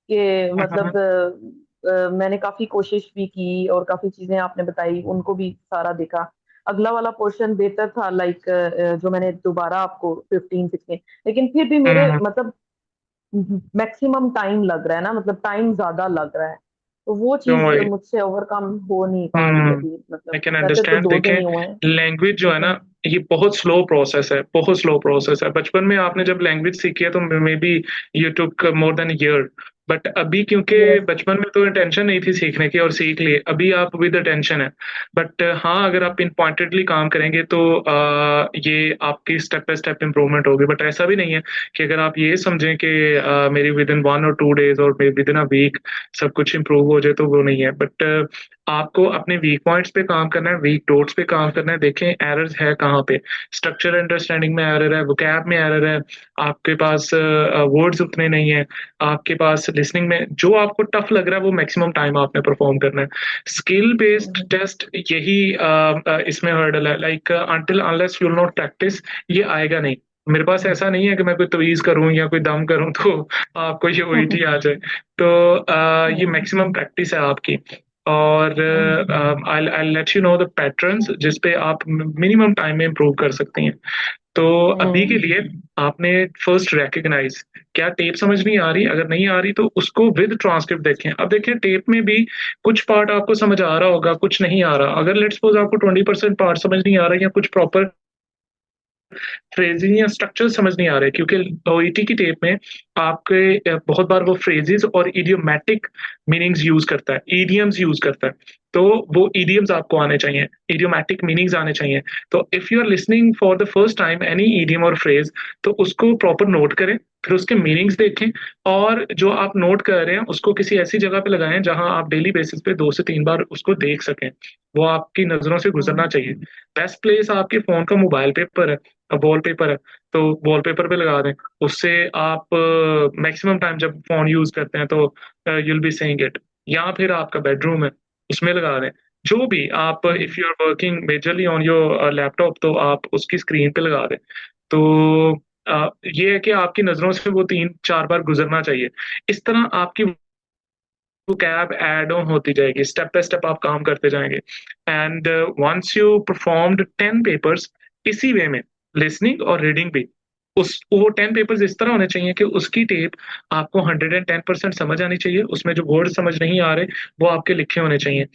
कि हाँ, मतलब मैंने काफी कोशिश भी की और काफी चीजें आपने बताई, उनको भी सारा देखा। अगला वाला पोर्शन बेहतर था, लाइक जो मैंने दोबारा आपको 15 16, लेकिन फिर भी मेरे हम्म, मतलब मैक्सिमम टाइम लग रहा है ना, मतलब टाइम ज्यादा लग रहा है। तो वो डोंट चीज वरी। मुझसे ओवरकम हो नहीं पा रही हम्म, अभी, आई मतलब कैन वैसे तो अंडरस्टैंड। 2 दिन देखें, ही हुए हैं। लैंग्वेज जो है ना, लेकिन ये बहुत स्लो प्रोसेस है, बहुत स्लो प्रोसेस है। बचपन में आपने जब लैंग्वेज सीखी है तो may be you took more than year. But अभी क्योंकि यस। बचपन में तो टेंशन नहीं थी सीखने की और सीख लिए, अभी आप विद टेंशन है। बट हाँ, अगर आप पिन पॉइंटेडली काम करेंगे तो ये आपकी स्टेप बाय स्टेप इंप्रूवमेंट होगी। बट ऐसा भी नहीं है कि अगर आप ये समझें कि मेरी विद इन 1 और 2 डेज और विद इन अ वीक सब कुछ इंप्रूव हो जाए, तो वो नहीं है। बट आपको अपने वीक पॉइंट्स पे काम करना है, वीक डॉट्स पे काम करना है। देखें एरर्स है कहाँ पे। स्ट्रक्चर अंडरस्टैंडिंग में एरर है, वोकैब में एरर है, आपके पास वर्ड्स उतने नहीं है, आपके पास लिसनिंग में जो आपको टफ लग रहा है वो मैक्सिमम टाइम आपने परफॉर्म करना है। स्किल बेस्ड टेस्ट यही इसमें हर्डल है। Like until unless you will not practice, ये आएगा नहीं। मेरे पास ऐसा नहीं है कि मैं कोई तवीज करूं या कोई दम करूं तो आपको ये ओईटी आ जाए। तो ये मैक्सिमम प्रैक्टिस है आपकी। और I I let you know the patterns जिस पे आप मिनिमम टाइम में इम्प्रूव कर सकती हैं। तो अभी के लिए आपने फर्स्ट रिकग्नाइज, क्या टेप समझ नहीं आ रही? अगर नहीं आ रही तो उसको विद ट्रांसक्रिप्ट देखें। अब देखिए टेप में भी कुछ पार्ट आपको समझ आ रहा होगा, कुछ नहीं आ रहा। अगर लेट्स सपोज आपको 20% पार्ट समझ नहीं आ रहा या कुछ प्रॉपर फ्रेजिंग या स्ट्रक्चर समझ नहीं आ रहे, क्योंकि ओईटी की टेप में आपके बहुत बार वो फ्रेजेस और इडियोमैटिक मीनिंग्स यूज करता है, ईडियम्स यूज करता है। तो वो ईडियम्स आपको आने चाहिए, इडियोमैटिक मीनिंग्स आने चाहिए। तो if you are listening for the first time any idiom और फ्रेज, तो उसको प्रॉपर नोट करें, फिर उसके मीनिंग्स देखें। और जो आप नोट कर रहे हैं उसको किसी ऐसी जगह पे लगाएं जहां आप डेली बेसिस पे 2 से 3 बार उसको देख सकें, वो आपकी नजरों से गुजरना चाहिए। बेस्ट प्लेस आपके फोन का मोबाइल पेपर है, वॉलपेपर है, तो वॉलपेपर पे लगा दें। उससे आप मैक्सिमम टाइम जब फोन यूज करते हैं तो यूल बी सेइंग इट। या फिर आपका बेडरूम है, उसमें लगा दें। जो भी आप, if you are working majorly on your laptop, तो आप उसकी स्क्रीन पे लगा दें। तो ये है कि आपकी नजरों से वो 3 4 बार गुजरना चाहिए। इस तरह आपकी वो कैब एड ऑन होती जाएगी, स्टेप बाय स्टेप आप काम करते जाएंगे। And once you performed 10 papers इसी वे में, लिसनिंग और रीडिंग भी, उस वो 10 पेपर्स इस तरह होने चाहिए कि उसकी टेप आपको 110% समझ आनी चाहिए। उसमें जो वर्ड समझ नहीं आ रहे वो आपके लिखे होने चाहिए।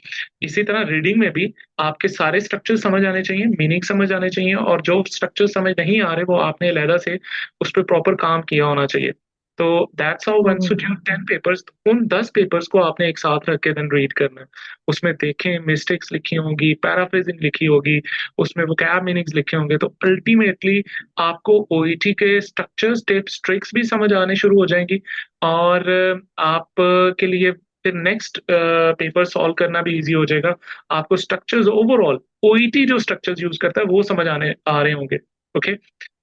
इसी तरह रीडिंग में भी आपके सारे स्ट्रक्चर समझ आने चाहिए, मीनिंग समझ आने चाहिए, और जो स्ट्रक्चर समझ नहीं आ रहे वो आपने अलहदा से उस पर प्रॉपर काम किया होना चाहिए। तो that's how one should use 10 papers. उन 10 पेपर्स को आपने एक साथ रख के देन रीड करना है। उसमें देखें मिस्टेक्स लिखी होंगी, पैराफ्रेजिंग लिखी होगी, उसमें वोकैब मीनिंग्स लिखे होंगे। तो अल्टीमेटली आपको ओईटी के स्ट्रक्चर्स, टिप्स, ट्रिक्स भी समझ आने शुरू हो जाएंगी। और आप के लिए फिर नेक्स्ट पेपर सॉल्व करना भी इजी हो जाएगा। आपको स्ट्रक्चर्स ओवरऑल, ओईटी जो स्ट्रक्चर्स यूज करता है वो समझ आने आ रहे होंगे। ओके,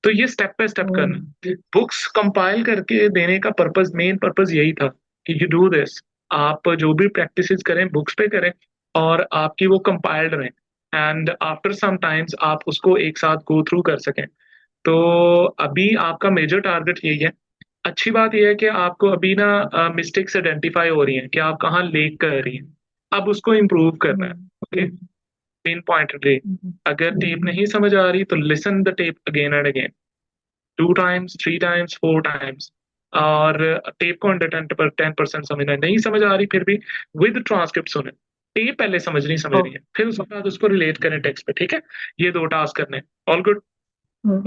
तो ये स्टेप बाय स्टेप करना। बुक्स कंपाइल करके देने का पर्पस, मेन पर्पस यही था कि यू डू दिस। आप जो भी प्रैक्टिसेस करें बुक्स पे करें, और आपकी वो कंपाइल्ड रहें, एंड आफ्टर सम टाइम्स आप उसको एक साथ गो थ्रू कर सकें। तो अभी आपका मेजर टारगेट यही है। अच्छी बात यह है कि आपको अभी ना मिस्टेक्स आइडेंटिफाई हो रही हैं कि आप कहाँ लेक कर रही हैं। अब उसको इम्प्रूव करना है। Okay, pin pointedly. अगर टेप नहीं समझ आ रही तो listen the tape again and again, 2 times, 3 times, 4 times. और टेप को अंडर 10% समझना है, नहीं समझ आ रही फिर भी विद ट्रांसक्रिप्ट सुने। टेप पहले समझनी समझ रही है, फिर उसके बाद उसको रिलेट करें टेक्स्ट पे। ठीक है, ये 2 टास्क करने हैं। All good.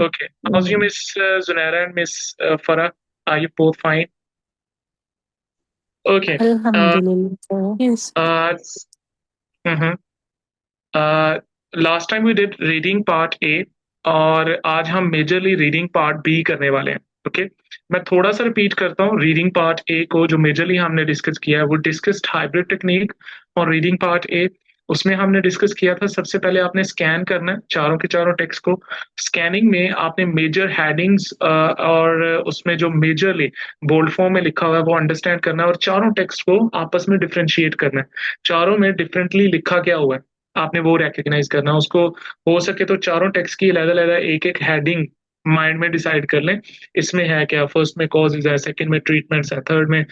Okay, how's you miss Junaira and miss Farah? Are you both fine? Okay. Alhamdulillah. Yes. Last time we did reading part A, और आज हम मेजरली रीडिंग पार्ट बी करने वाले हैं। ओके, मैं थोड़ा सा रिपीट करता हूँ। रीडिंग पार्ट ए को जो मेजरली हमने डिस्कस किया है वो डिस्कस्ड हाइब्रिड टेक्निक और रीडिंग पार्ट ए। उसमें हमने डिस्कस किया था, सबसे पहले आपने स्कैन करना है चारों के चारों टेक्स्ट को। स्कैनिंग में आपने मेजर हेडिंग्स और उसमें जो मेजरली बोल्ड फॉर्म में लिखा हुआ है वो अंडरस्टैंड करना है, और चारों टेक्स्ट को आपस में डिफरेंशिएट करना है। चारों में डिफरेंटली लिखा क्या हुआ है आपने वो रिकग्नाइज करना है उसको। हो सके तो चारों टेक्स्ट की अलग अलग एक एक हेडिंग माइंड में डिसाइड कर लें इसमें है क्या, फर्स्ट में कॉजेज है, सेकंड में ट्रीटमेंट्स है, थर्ड में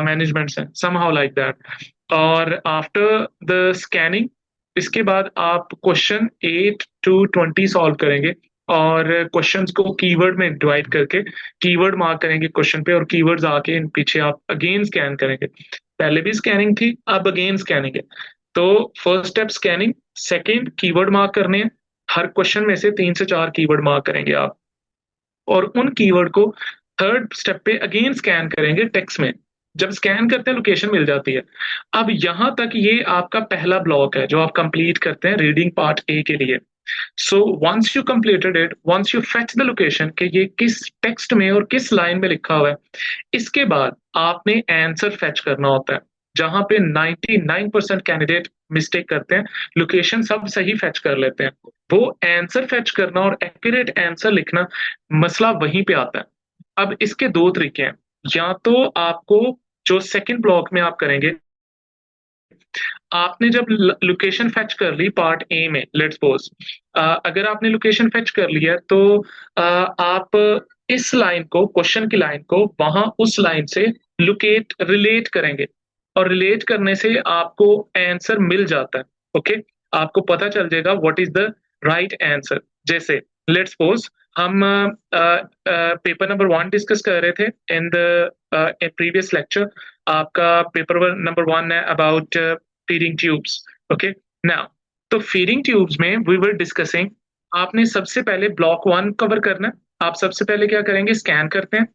मैनेजमेंट्स है, समहाउ लाइक दैट। और आफ्टर द स्कैनिंग इसके बाद आप क्वेश्चन 8 to 20 सॉल्व करेंगे और क्वेश्चंस को कीवर्ड में डिवाइड करके कीवर्ड मार्क करेंगे क्वेश्चन पे, और कीवर्ड्स आके इन पीछे आप अगेन स्कैन करेंगे। पहले भी स्कैनिंग थी, अब अगेन स्कैनिंग है। तो first step scanning, second keyword mark करने हैं। हर क्वेश्चन में से 3 से 4 कीवर्ड मार्क करेंगे आप, और उन कीवर्ड को थर्ड स्टेप पे अगेन स्कैन करेंगे टेक्स्ट में। जब स्कैन करते हैं लोकेशन मिल जाती है। अब यहां तक ये आपका पहला ब्लॉक है जो आप कंप्लीट करते हैं रीडिंग पार्ट ए के लिए। So once you completed it, once you fetch the location कि ये किस टेक्स्ट में और किस लाइन में लिखा हुआ है, इसके बाद आपने आंसर फेच करना होता है। जहां पे 99% कैंडिडेट मिस्टेक करते हैं, लोकेशन सब सही फेच कर लेते हैं, वो आंसर फेच करना और एक्यूरेट आंसर लिखना, मसला वहीं पे आता है। अब इसके दो तरीके हैं। या तो आपको जो सेकंड ब्लॉक में आप करेंगे, आपने जब लोकेशन फेच कर ली पार्ट ए में, लेट्स सपोज अगर आपने लोकेशन फेच कर लिया तो आप इस लाइन को, क्वेश्चन की लाइन को वहां उस लाइन से लोकेट रिलेट करेंगे, और रिलेट करने से आपको आंसर मिल जाता है। ओके, आपको पता चल जाएगा what is the right answer. जैसे लेट्स सपोज हम पेपर नंबर 1 डिस्कस कर रहे थे इन द प्रीवियस लेक्चर। आपका पेपर नंबर 1 है about feeding tubes. Okay, now तो फीडिंग ट्यूब्स में वी वर डिस्कसिंग, आपने सबसे पहले ब्लॉक 1 कवर करना है। आप सबसे पहले क्या करेंगे, स्कैन करते हैं।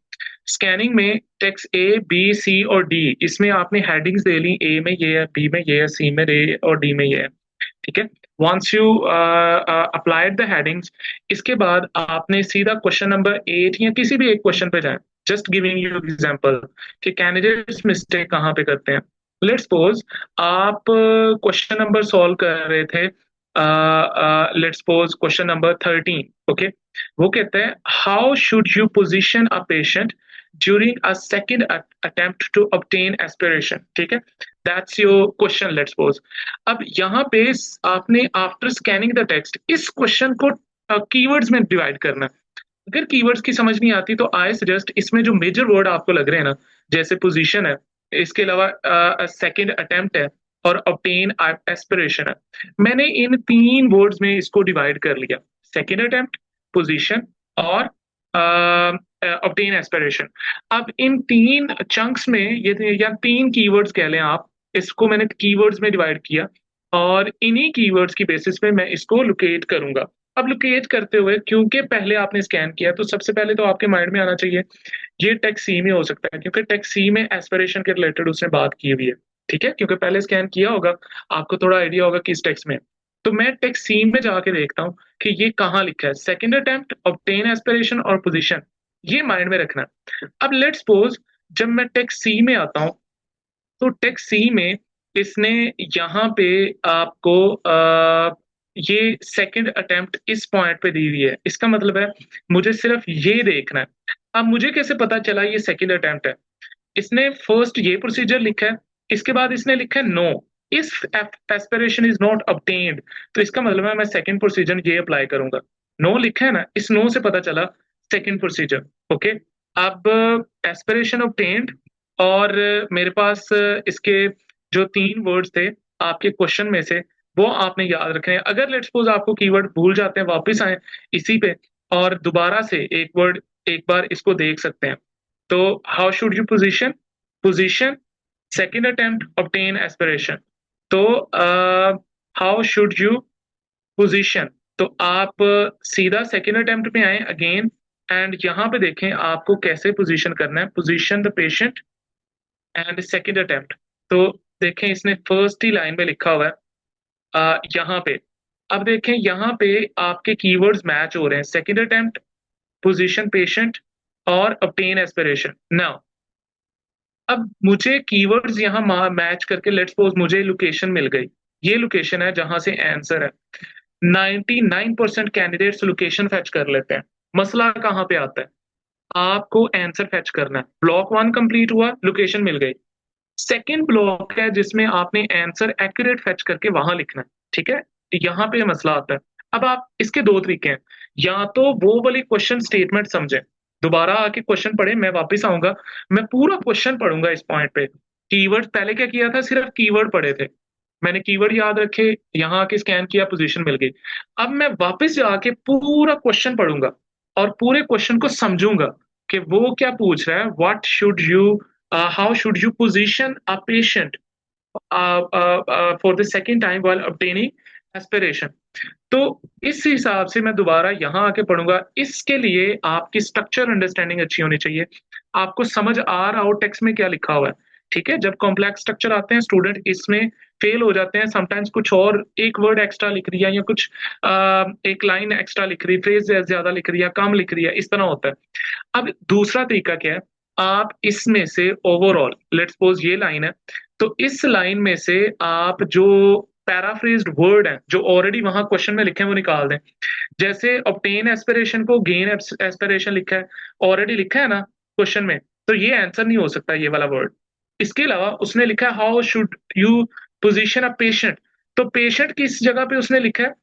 स्कैनिंग में टेक्स्ट ए बी सी और डी, इसमें आपने हेडिंग्स दे ली, ए में ये है, बी में ये है, सी में ये और डी में ये है। ठीक है, once you applied the headings, इसके बाद आपने सीधा क्वेश्चन नंबर 8 या किसी भी एक क्वेश्चन पे जाए। जस्ट गिविंग यू एग्जांपल कि कैंडिडेट्स मिस्टेक कहाँ पे करते हैं। लेट्स सपोज आप क्वेश्चन नंबर सॉल्व कर रहे थे, let's suppose question number 13। Okay, वो कहते हैं how should you position a patient during a second attempt to obtain aspiration. ठीक है, that's your question let's suppose. अब यहाँ पे आपने आफ्टर स्कैनिंग द टेक्स्ट इस क्वेश्चन को कीवर्ड्स में डिवाइड करना है। अगर कीवर्ड्स की समझ नहीं आती तो आई सजेस्ट इसमें जो मेजर वर्ड आपको लग रहे हैं ना, जैसे पोजीशन है, इसके अलावा सेकंड अटेम्प्ट है और ऑब्टेन एस्पिरेशन है, मैंने इन 3 वर्ड्स में इसको डिवाइड कर लिया, सेकंड अटेम्प्ट, पोजीशन और ऑब्टेन एस्पिरेशन। अब इन 3 चंक्स में ये, या 3 कीवर्ड्स कह लें आप, इसको मैंने कीवर्ड्स में डिवाइड किया, और इन्हीं कीवर्ड्स की बेसिस पे मैं इसको लोकेट करूंगा। अब लोकेट करते हुए, क्योंकि पहले आपने स्कैन किया, तो सबसे पहले तो आपके माइंड में आना चाहिए ये टेक्स्ट सी में हो सकता है, क्योंकि टेक्स्ट सी में एस्पिरेशन के रिलेटेड उसने बात की हुई है। ठीक है, क्योंकि पहले स्कैन किया होगा, आपको थोड़ा आइडिया होगा किस टेक्स्ट में। तो मैं टेक्स्ट सी में जाके देखता हूँ कि ये कहाँ लिखा है, सेकंड अटेम्प्ट, ऑब्टेन एस्पिरेशन और पोजीशन, ये माइंड में रखना है। अब लेट्स सपोज जब मैं टेक्स्ट सी में आता हूँ, तो टेक्स्ट सी में इसने यहाँ पे आपको ये सेकंड अटेम्प्ट इस पॉइंट पे दी हुई है, इसका मतलब है मुझे सिर्फ ये देखना है। अब मुझे कैसे पता चला ये सेकंड अटेम्प्ट है, इसने फर्स्ट ये प्रोसीजर लिखा है, इसके बाद इसने लिखा है नो, इस एस्पिरेशन इज नॉट ऑब्टेन्ड, तो इसका मतलब है मैं सेकंड प्रोसीजर ये अप्लाई करूंगा। नो लिखा है ना, इस नो से पता चला सेकंड प्रोसीजर। ओके, अब एस्पिरेशन ऑब्टेन्ड, और मेरे पास इसके जो 3 वर्ड्स थे आपके क्वेश्चन में से, वो आपने याद रखने हैं। अगर लेट्स सपोज आपको कीवर्ड भूल जाते हैं, वापस आए इसी पे और दोबारा से एक वर्ड एक बार इसको देख सकते हैं। तो how should you position, position, second attempt, obtain aspiration. तो हाउ शुड यू पोजीशन, तो आप सीधा सेकंड अटेम्प्ट में आए अगेन, एंड यहाँ पे देखें आपको कैसे पोजीशन करना है, position the patient and second attempt. तो देखें इसने फर्स्ट ही लाइन में लिखा हुआ है यहाँ पे। अब देखें यहाँ पे आपके कीवर्ड्स मैच हो रहे हैं, सेकंड अटेम्प्ट, पोजीशन पेशेंट और ऑब्टेन एस्पिरेशन। नाउ अब मुझे कीवर्ड्स यहाँ मैच करके लेट्स सपोज मुझे लोकेशन मिल गई, ये लोकेशन है जहां से आंसर है। 99% कैंडिडेट्स लोकेशन फेच कर लेते हैं। मसला कहाँ पे आता है, आपको आंसर फेच करना है। ब्लॉक 1 कंप्लीट हुआ, लोकेशन मिल गई। सेकंड ब्लॉक है जिसमें आपने आंसर एक्यूरेट फेच करके वहां लिखना है। ठीक है, यहाँ पे मसला आता है। अब आप इसके दो तरीके हैं, या तो वो वाली क्वेश्चन स्टेटमेंट समझें, दोबारा आके क्वेश्चन पढ़े, मैं वापस आऊंगा, मैं पूरा क्वेश्चन पढ़ूंगा इस पॉइंट पे। कीवर्ड पहले क्या किया था, सिर्फ कीवर्ड पढ़े थे, मैंने कीवर्ड याद रखे, यहाँ आके स्कैन किया, पोजीशन मिल गई। अब मैं वापस जाके पूरा क्वेश्चन पढ़ूंगा और पूरे क्वेश्चन को समझूंगा कि वो क्या पूछ रहा है, what should you, how should you position a patient for the second time while obtaining aspiration. तो इस हिसाब से मैं दोबारा यहाँ आके पढ़ूंगा। इसके लिए आपकी स्ट्रक्चर अंडरस्टैंडिंग अच्छी होनी चाहिए, आपको समझ आ रहा हो टेक्स्ट में क्या लिखा हुआ है। ठीक है, जब कॉम्प्लेक्स स्ट्रक्चर आते हैं स्टूडेंट इसमें फेल हो जाते हैं, समटाइम्स कुछ और एक वर्ड एक्स्ट्रा लिख रही है, या कुछ एक लाइन एक्स्ट्रा लिख रही है, फ्रेज ज्यादा लिख रही है, कम लिख रही है, इस तरह होता है। अब दूसरा तरीका क्या है, आप इसमें से ओवरऑल लेट्स सपोज ये लाइन है, तो इस लाइन में से आप जो पैराफ्रेज्ड वर्ड है जो ऑलरेडी वहां क्वेश्चन में लिखे हैं वो निकाल दें। जैसे ऑब्टेन एस्पिरेशन को गेन एस्पिरेशन लिखा है, ऑलरेडी लिखा है ना क्वेश्चन में, तो ये आंसर नहीं हो सकता ये वाला वर्ड। इसके अलावा उसने लिखा है how should you position a patient, तो पेशेंट किस जगह पे उसने लिखा है,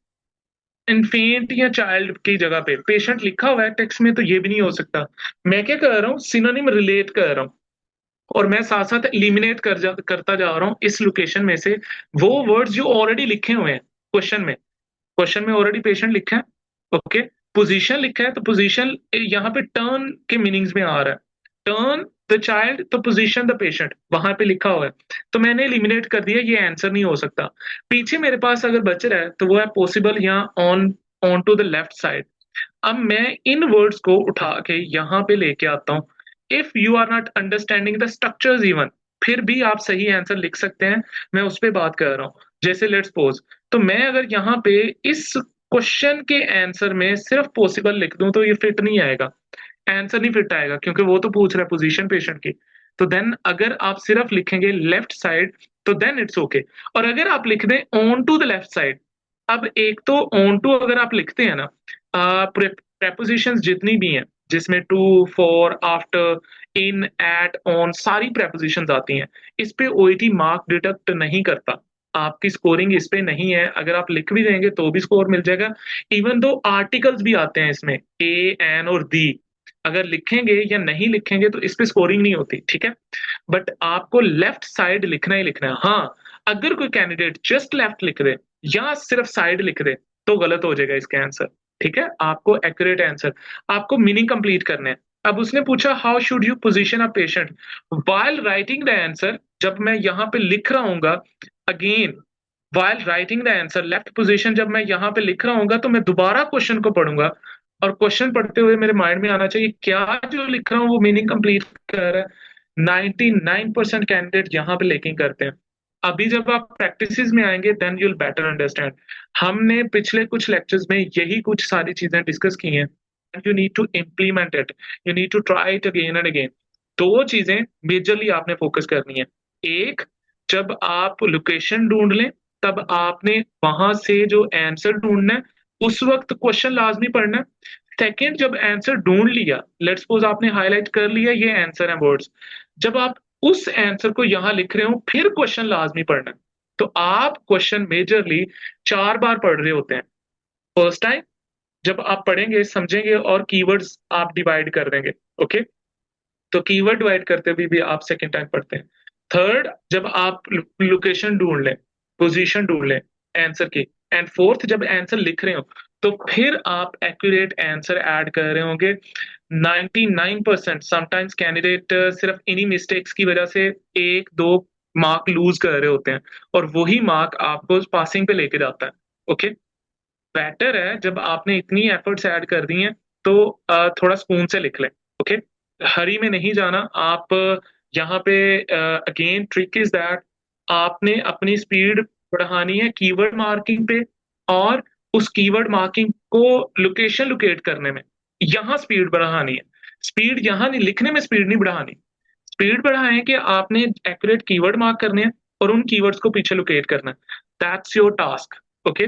इन्फेंट या चाइल्ड की जगह पे पेशेंट लिखा हुआ है टेक्स्ट में, तो ये भी नहीं हो सकता। मैं क्या कर रहा हूँ, सिनोनिम रिलेट कर रहा हूँ, और मैं साथ साथ एलिमिनेट करता जा रहा हूँ इस लोकेशन में से वो वर्ड्स जो ऑलरेडी लिखे हुए हैं क्वेश्चन में। क्वेश्चन में ऑलरेडी पेशेंट लिखा है, ओके, पोजीशन लिखा है, तो पोजीशन यहाँ पे टर्न के मीनिंग्स में आ रहा है, टर्न द चाइल्ड, तो पोजीशन द पेशेंट वहां पे लिखा हुआ है, तो मैंने एलिमिनेट कर दिया, ये आंसर नहीं हो सकता। पीछे मेरे पास अगर बच रहा है तो वो है पॉसिबल या on, on to the left side. अब मैं इन वर्ड्स को उठा के यहाँ पे लेके आता हूँ, if you are not understanding the structures even, फिर भी आप सही आंसर लिख सकते हैं, मैं उस पर बात कर रहा हूँ। जैसे लेट्स सपोज, तो मैं अगर यहाँ पे इस क्वेश्चन के आंसर में सिर्फ पॉसिबल लिख दूं तो ये फिट नहीं आएगा, आंसर नहीं फिट आएगा, क्योंकि वो तो पूछ रहा है पोजीशन पेशेंट की। तो देन अगर आप सिर्फ लिखेंगे लेफ्ट साइड तो देन इट्स ओके। और अगर आप लिख दें on to the left side, अब एक तो ऑन टू अगर आप लिखते हैं ना, प्रेपोजिशंस जितनी भी हैं जिसमें to, for, after, in, at, on, सारी प्रेपोजिशंस आती हैं, इस पे ओईटी मार्क डिडक्ट नहीं करता, आपकी स्कोरिंग इस पे नहीं है, अगर आप लिख भी देंगे तो भी स्कोर मिल जाएगा। इवन दो आर्टिकल्स भी आते हैं इसमें, ए, एन और दी, अगर लिखेंगे या नहीं लिखेंगे तो इस पे स्कोरिंग नहीं होती, ठीक है। बट आपको लेफ्ट साइड लिखना ही लिखना है। हाँ, अगर कोई कैंडिडेट जस्ट लेफ्ट लिख दे या सिर्फ साइड लिख दे तो गलत हो जाएगा इसके आंसर, ठीक है। आपको एक्यूरेट आंसर, आपको मीनिंग कंप्लीट करने हैं। अब उसने पूछा how should you position a patient while writing the answer, जब मैं यहाँ पे लिख रहा हूँ, again while writing the answer left position, जब मैं यहाँ पे लिख रहा हूँ तो मैं दोबारा क्वेश्चन को पढ़ूंगा, और क्वेश्चन पढ़ते हुए मेरे माइंड में आना चाहिए क्या जो लिख रहा हूँ वो मीनिंग कंप्लीट कर रहा है। 99% कैंडिडेट यहाँ पे लेकिन करते हैं। अभी जब आप प्रैक्टिसेस में आएंगे देन यूल बेटर अंडरस्टैंड। हमने पिछले कुछ लेक्चर्स में यही कुछ सारी चीजें डिस्कस की हैं, you need to implement it, you need to try it again and again. दो चीजें मेजरली आपने फोकस करनी है। एक, जब आप लोकेशन ढूंढ लें तब आपने वहां से जो आंसर ढूंढना है उस वक्त क्वेश्चन लाजमी पढ़ना है। सेकेंड, जब आंसर ढूंढ लिया, लेट्स सपोज आपने हाईलाइट कर लिया ये आंसर है वर्ड्स, जब आप उस आंसर को यहाँ लिख रहे हो फिर क्वेश्चन लाजमी पढ़ना है। तो आप क्वेश्चन मेजरली 4 बार पढ़ रहे होते हैं। फर्स्ट टाइम जब आप पढ़ेंगे समझेंगे और कीवर्ड्स आप डिवाइड कर देंगे, ओके, तो कीवर्ड डिवाइड करते हुए भी आप सेकेंड टाइम पढ़ते हैं। थर्ड, जब आप लोकेशन ढूंढ लें, पोजीशन ढूंढ लें आंसर की, एंड फोर्थ जब आंसर लिख रहे हो तो फिर आप एक्यूरेट आंसर ऐड कर रहे होंगे। 99% समटाइम्स कैंडिडेट सिर्फ इन्हीं मिस्टेक्स की वजह से 1-2 मार्क लूज कर रहे होते हैं, और वही मार्क आपको पासिंग पे लेके जाता है, ओके। बेटर है जब आपने इतनी एफर्ट्स ऐड कर दी हैं तो थोड़ा सुकून से लिख लें, ओके, हरी में नहीं जाना आप। यहाँ पे अगेन ट्रिक इज दैट आपने अपनी स्पीड बढ़ानी है कीवर्ड मार्किंग पे, और उस कीवर्ड मार्किंग को लोकेशन लोकेट करने में यहाँ स्पीड बढ़ानी है। स्पीड यहाँ नहीं, लिखने में स्पीड नहीं बढ़ानी, स्पीड बढ़ाएं कि आपने एक्यूरेट कीवर्ड मार्क करने हैं और उन कीवर्ड्स को पीछे लोकेट करना है। That's your task, okay.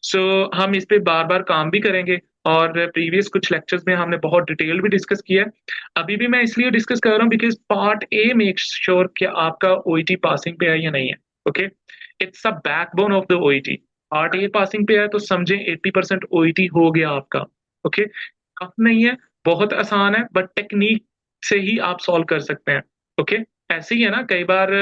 So हम इस पे बार बार काम भी करेंगे, और प्रीवियस कुछ लेक्चर्स में हमने बहुत डिटेल भी डिस्कस किया है। अभी भी मैं इसलिए डिस्कस कर रहा हूँ because part A make sure कि आपका ओईटी पासिंग पे है या नहीं है, okay. It's a backbone of the OET. Part a passing पे है तो समझे 80% ओईटी हो गया आपका। ओके, टफ नहीं है, बहुत आसान है, बट टेक्निक से ही आप सॉल्व कर सकते हैं। ओके, ऐसे ही है ना, कई बार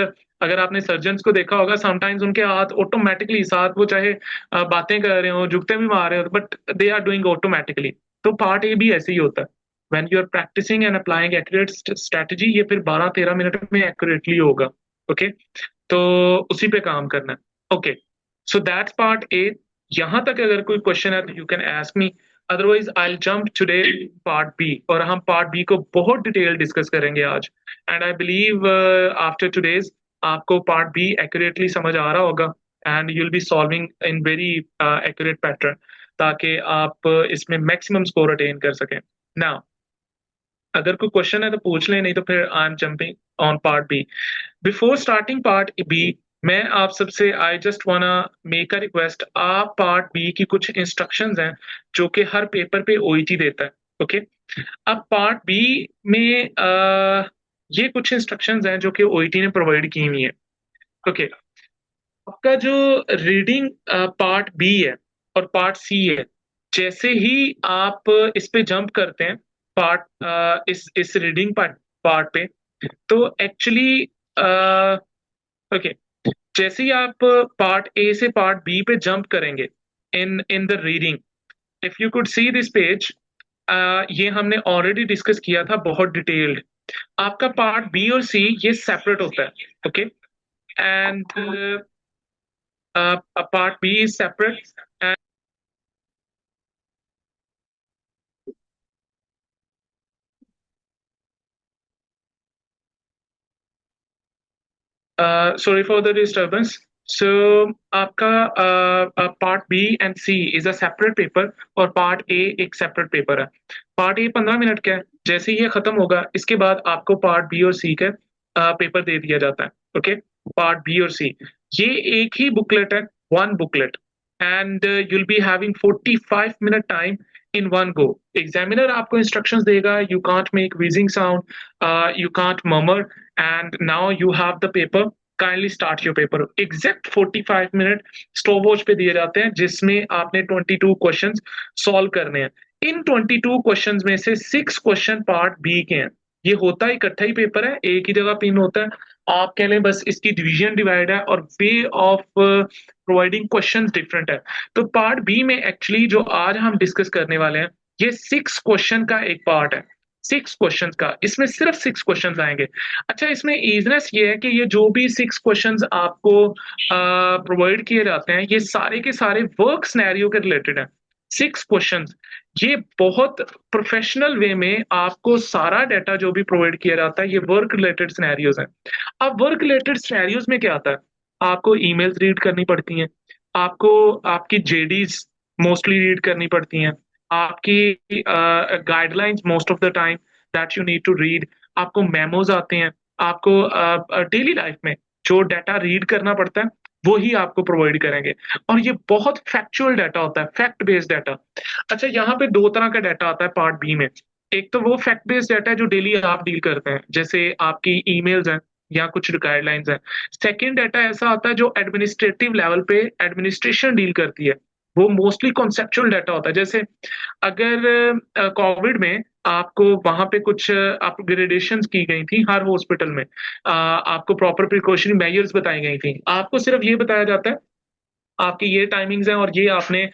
अगर आपने सर्जन्स को देखा होगा, समटाइम्स उनके हाथ ऑटोमेटिकली साथ, वो चाहे बातें कर रहे हो, जुगते भी मार रहे हो, but they are doing automatically. तो पार्ट ए भी ऐसे ही होता है। When you are practising and applying accurate strategy, ये फिर 12-13 मिनट में एक्यूरेटली होगा। ओके, तो उसी पे काम करना है। Okay, so that's part A. यहां तक अगर कोई क्वेश्चन है तो you can ask me, otherwise I will jump to the part B, और हम पार्ट बी को बहुत डिटेल डिस्कस करेंगे आज। And I believe after today's आपको पार्ट बी एक्यूरेटली समझ आ रहा होगा, and you will be solving in very accurate pattern, ताकि आप इसमें मैक्सिमम स्कोर अटेन कर सकें। नाउ अगर कोई क्वेश्चन है तो पूछ लें, नहीं तो फिर I am jumping on part B. Before starting part B, मैं आप सबसे I just wanna make a request, आप पार्ट बी की कुछ इंस्ट्रक्शंस हैं जो कि हर पेपर पे ओईटी देता है। ओके, अब पार्ट बी में ये कुछ इंस्ट्रक्शंस हैं जो कि ओईटी ने प्रोवाइड की हुई है। ओके, आपका जो रीडिंग पार्ट बी है और पार्ट सी है, जैसे ही आप इस पे जंप करते हैं इस रीडिंग पार्ट पार्ट पे, तो एक्चुअली ओके, जैसे ही आप पार्ट ए से पार्ट बी पे जंप करेंगे in in the reading, if you could see this page, ये हमने ऑलरेडी डिस्कस किया था बहुत डिटेल्ड। आपका पार्ट बी और सी ये सेपरेट होता है। Okay, and part B is separate. Sorry for the disturbance. So आपका part B and C is a separate paper, और पार्ट ए एक सेपरेट पेपर है। पार्ट ए 15 मिनट का है, जैसे ही ये खत्म होगा इसके बाद आपको पार्ट बी और सी का पेपर दे दिया जाता है। ओके, पार्ट बी और सी ये एक ही बुकलेट है, one booklet, and you'll be having 45 minute time in one go. Examiner आपको इंस्ट्रक्शंस देगा, you can't make wheezing sound, you can't murmur, and now you have the paper, kindly start your paper। Exact 45 minute stop watch पे दिए जाते हैं, जिसमें आपने 22 questions solve करने हैं। इन 22 क्वेश्चंस में से 6 क्वेश्चन पार्ट बी के हैं। ये होता है इकट्ठा ही पेपर है, एक ही जगह पिन होता है, आप कह लें बस इसकी डिवीजन डिवाइड है और way of providing questions different है। तो पार्ट बी में एक्चुअली जो आज हम डिस्कस करने वाले हैं, ये 6 क्वेश्चन का एक पार्ट है। 6 क्वेश्चंस का, इसमें सिर्फ 6 क्वेश्चंस आएंगे। अच्छा, इसमें इजनेस ये है कि ये जो भी 6 क्वेश्चंस आपको प्रोवाइड किए जाते हैं, ये सारे के सारे वर्क सिनेरियो के रिलेटेड हैं। 6 क्वेश्चंस, ये बहुत प्रोफेशनल वे में आपको सारा डाटा जो भी प्रोवाइड किया जाता है, ये वर्क रिलेटेड सिनेरियोज हैं। अब वर्क रिलेटेड सिनेरियोज में क्या आता है, आपको ईमेल्स रीड करनी पड़ती हैं, आपको आपकी जेडीज मोस्टली रीड करनी पड़ती हैं, आपकी guidelines most of the time that you need to read, आपको मेमोज आते हैं, आपको डेली लाइफ में जो डाटा रीड करना पड़ता है वो ही आपको प्रोवाइड करेंगे। और ये बहुत फैक्चुअल डाटा होता है, फैक्ट बेस्ड डाटा। अच्छा, यहाँ पे दो तरह का डाटा आता है पार्ट बी में। एक तो वो फैक्ट बेस्ड डाटा है जो डेली आप डील करते हैं, जैसे आपकी ईमेल्स हैं या कुछ गाइडलाइंस हैं। सेकेंड डाटा ऐसा आता है जो एडमिनिस्ट्रेटिव लेवल पे एडमिनिस्ट्रेशन डील करती है, वो मोस्टली कॉन्सेप्चुअल डाटा होता है। जैसे अगर कोविड में आपको वहां पे कुछ अपग्रेडेशंस की गई थी हर हॉस्पिटल में, आपको प्रॉपर प्रिकॉशनरी मेजर्स बताई गई थी, आपको सिर्फ ये बताया जाता है आपकी ये टाइमिंग्स हैं और ये आपने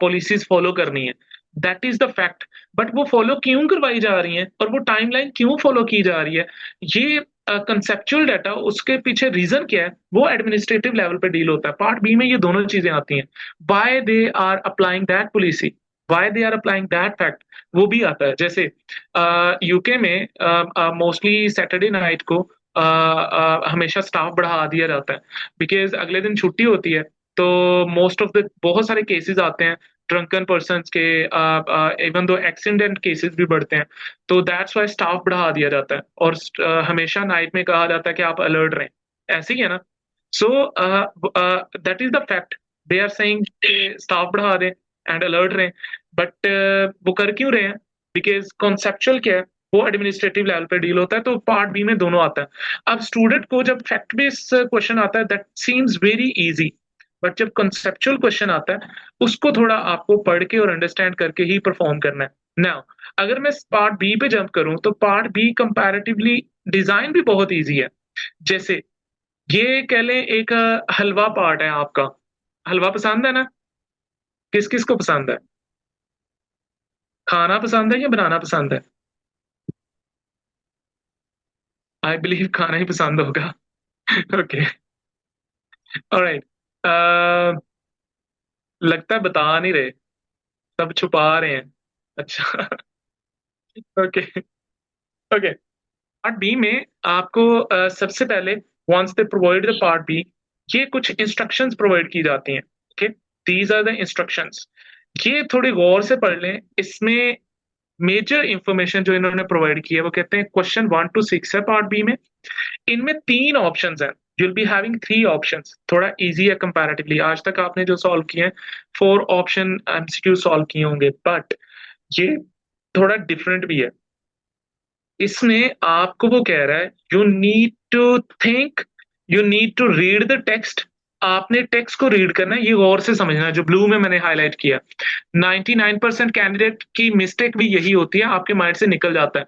पॉलिसीज फॉलो करनी है, that is the fact. But वो फॉलो क्यों करवाई जा रही हैं और वो टाइमलाइन क्यों फॉलो की जा रही है, ये कंसेप्चुअल डाटा, उसके पीछे रीजन क्या है, वो एडमिनिस्ट्रेटिव लेवल पे डील होता है। पार्ट बी में ये दोनों चीजें आती हैं, why they are applying that policy, why they are applying that fact, वो भी आता है। जैसे यूके में मोस्टली सैटरडे नाइट को हमेशा स्टाफ बढ़ा दिया जाता है, बिकॉज अगले दिन छुट्टी होती है, तो मोस्ट ऑफ द बहुत सारे केसेस आते हैं ड्रंकन पर्सन के, इवन दो एक्सीडेंट केसेस भी बढ़ते हैं, तो दैट्स वाई स्टाफ बढ़ा दिया जाता है, और हमेशा नाइट में कहा जाता है कि आप अलर्ट रहें। ऐसे ही है ना। So that is the fact, they are saying staff बढ़ा दें एंड अलर्ट रहें, बट वो कर क्यों रहे हैं, बिकॉज कॉन्सेप्चुअल क्या है, वो एडमिनिस्ट्रेटिव लेवल पे डील होता है। तो पार्ट बी में दोनों आता है। अब स्टूडेंट को जब फैक्ट बेस्ड क्वेश्चन आता है, that seems very easy, but जब कंसेप्चुअल क्वेश्चन आता है उसको थोड़ा आपको पढ़ के और अंडरस्टैंड करके ही परफॉर्म करना है। नाउ अगर मैं पार्ट बी पे जंप करूं तो पार्ट बी कंपैरेटिवली डिजाइन भी बहुत इजी है। जैसे ये कह लें एक हलवा पार्ट है आपका। हलवा पसंद है ना? किस किस को पसंद है? खाना पसंद है या बनाना पसंद है? आई बिलीव खाना ही पसंद होगा। Okay, alright. लगता है बता नहीं रहे, सब छुपा रहे हैं। अच्छा। ओके। ओके, पार्ट बी में आपको सबसे पहले once they provide the part B, ये कुछ इंस्ट्रक्शंस प्रोवाइड की जाती हैं। Okay, these are the instructions. ये थोड़ी गौर से पढ़ लें। इसमें मेजर इंफॉर्मेशन जो इन्होंने प्रोवाइड की है वो कहते हैं क्वेश्चन 1 to 6 है पार्ट बी में। इनमें 3 ऑप्शंस हैं। You will be having 3 options. थोड़ा इजी है कंपैरेटिवली। आज तक आपने जो सॉल्व किए हैं 4 ऑप्शन एमसीक्यू सॉल्व किए होंगे, बट ये थोड़ा डिफरेंट भी है। इसमें आपको वो कह रहा है you need to think, you need to read the text. आपने टेक्स्ट को रीड करना है, ये गौर से समझना है, जो ब्लू में मैंने हाईलाइट किया। 99% कैंडिडेट की मिस्टेक भी यही होती है, आपके माइंड से निकल जाता है।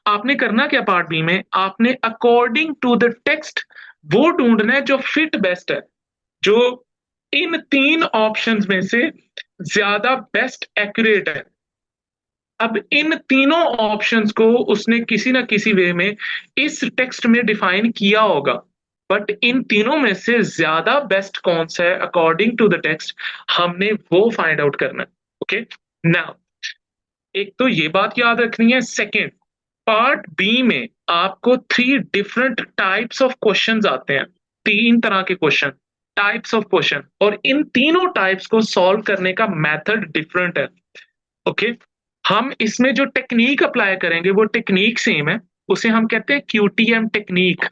आपने करना क्या पार्ट बी में, आपने अकॉर्डिंग टू द टेक्स्ट वो ढूंढना है जो फिट बेस्ट है, जो इन 3 ऑप्शंस में से ज्यादा बेस्ट एक्यूरेट है। अब इन तीनों ऑप्शंस को उसने किसी ना किसी वे में इस टेक्स्ट में डिफाइन किया होगा, बट इन तीनों में से ज्यादा बेस्ट कौन सा है अकॉर्डिंग टू द टेक्स्ट, हमने वो फाइंड आउट करना है। ओके, नाउ एक तो ये बात याद रखनी है। सेकंड, पार्ट बी में आपको 3 डिफरेंट टाइप्स ऑफ क्वेश्चंस आते हैं। 3 तरह के क्वेश्चन, टाइप्स ऑफ क्वेश्चन, और इन तीनों टाइप्स को सॉल्व करने का मेथड डिफरेंट है। ओके, हम इसमें जो टेक्निक अप्लाई करेंगे वो टेक्निक सेम है, उसे हम कहते हैं क्यूटीएम टेक्निक।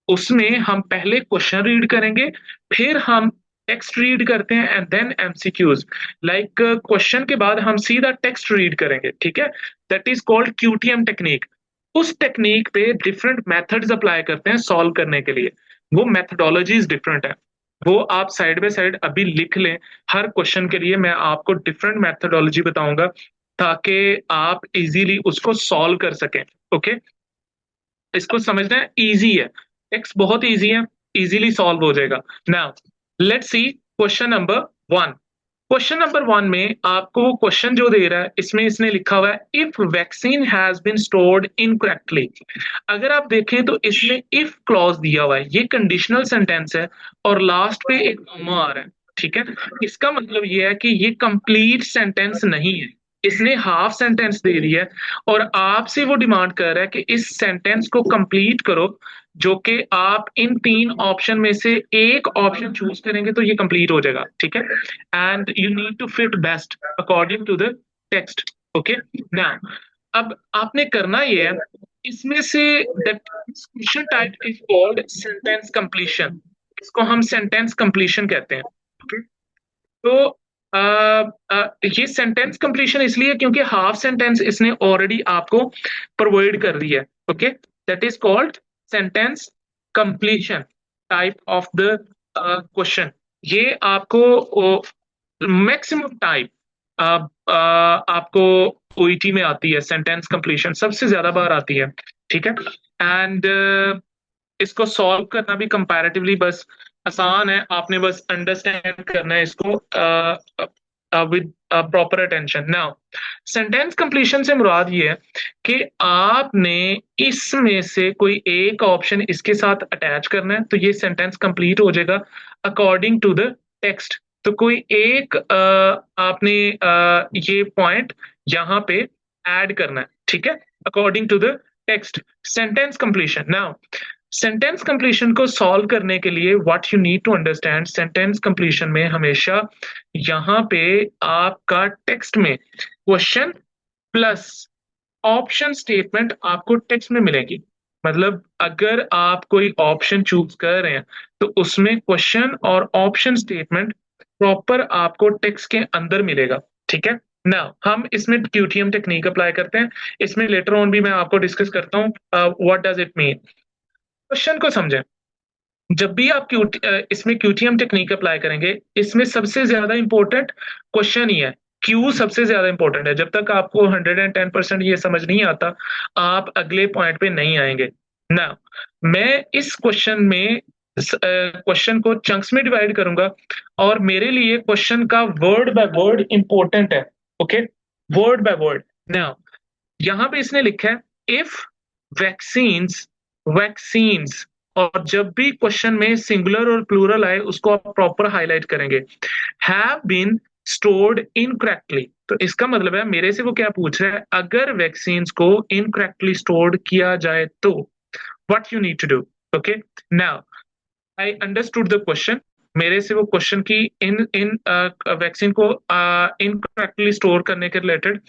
उसमें हम पहले क्वेश्चन रीड करेंगे, फिर हम टेक्स्ट रीड करते हैं and then MCQs. Like question के बाद हम सीधा टेक्स्ट रीड करेंगे, ठीक है? That is called QTM technique. उस टेक्निक पे डिफरेंट मेथड्स अप्लाई करते हैं सॉल्व करने के लिए। वो मेथडोलॉजीज डिफरेंट है, वो आप साइड बाय साइड अभी लिख लें। हर क्वेश्चन के लिए मैं आपको डिफरेंट मेथडोलॉजी बताऊंगा ताकि आप इजीली उसको सॉल्व कर सकें। ओके, इसको समझना है, इजी है, टेक्स्ट बहुत इजी है, इजीली सॉल्व हो जाएगा। Now let's C question number 1। Question number 1 में आपको वो क्वेश्चन जो दे रहा है, इसमें इसने लिखा हुआ है if vaccine has been stored incorrectly. अगर आप देखें तो इसमें इफ क्लॉज दिया हुआ है, ये कंडीशनल सेंटेंस है और लास्ट पे एक कॉमा आ रहा है, ठीक है? इसका मतलब ये है कि ये कंप्लीट सेंटेंस नहीं है, इसने हाफ सेंटेंस दे दी है और आपसे वो डिमांड कर रहा है कि इस सेंटेंस को कंप्लीट करो, जो कि आप इन 3 ऑप्शन में से एक ऑप्शन चूज करेंगे तो ये कंप्लीट हो जाएगा, ठीक है? And you need to fit best according to the text. Okay, now अब आपने करना ये है, इसमें से that question type is called sentence completion. इसको हम सेंटेंस कंप्लीशन कहते हैं। okay? तो अ, ये सेंटेंस कंप्लीशन इसलिए क्योंकि हाफ सेंटेंस इसने ऑलरेडी आपको प्रोवाइड कर दी है। Okay, that is called sentence completion type of the question. ये आपको मैक्सिमम टाइम आपको ओईटी में आती है, सेंटेंस कंप्लीशन सबसे ज्यादा बार आती है, ठीक है? एंड इसको सॉल्व करना भी कंपैरेटिवली बस आसान है, आपने बस अंडरस्टैंड करना है इसको with proper attention. Now sentence completion से मुराद ये है कि आपने इसमें से कोई एक ऑप्शन इसके साथ अटैच करना है, तो ये सेंटेंस कंप्लीट हो जाएगा अकॉर्डिंग टू द टेक्स्ट। तो कोई एक आपने ये पॉइंट यहाँ पे ऐड करना है, ठीक है? According to the text, sentence completion. Now sentence completion को सॉल्व करने के लिए what you need to understand, sentence completion में हमेशा यहाँ पे आपका टेक्स्ट में क्वेश्चन प्लस ऑप्शन स्टेटमेंट आपको टेक्स्ट में मिलेगी। मतलब अगर आप कोई ऑप्शन चूज कर रहे हैं तो उसमें क्वेश्चन और ऑप्शन स्टेटमेंट प्रॉपर आपको टेक्स्ट के अंदर मिलेगा, ठीक है? ना हम इसमें क्यूटीएम टेक्निक अप्लाई करते हैं, इसमें लेटर ऑन भी मैं आपको डिस्कस करता हूँ what does it mean. Question को समझें। जब भी आप इसमें क्यूटीएम टेक्निक अप्लाई करेंगे, इसमें सबसे ज्यादा इंपॉर्टेंट क्वेश्चन ही है। क्यू सबसे ज्यादा इंपॉर्टेंट है। जब तक आपको 110% ये समझ नहीं आता, आप अगले पॉइंट पे नहीं आएंगे ना। मैं इस क्वेश्चन में क्वेश्चन को चंक्स में डिवाइड करूंगा, और मेरे लिए क्वेश्चन का वर्ड बाय वर्ड इंपॉर्टेंट है। Okay, word by word. Now यहां पे इसने लिखा है इफ वैक्सीन्स, वैक्सीन्स, और जब भी क्वेश्चन में सिंगुलर और प्लूरल आए उसको आप प्रॉपर हाईलाइट करेंगे। हैव बीन स्टोर्ड इनकरेक्टली, तो इसका मतलब है मेरे से वो क्या पूछ रहा है, अगर वैक्सीन्स को इनकरेक्टली स्टोर्ड किया जाए तो what you need to do. Okay, now I understood the question. मेरे से वो क्वेश्चन की इन इन वैक्सीन को इनकरेक्टली स्टोर करने के रिलेटेड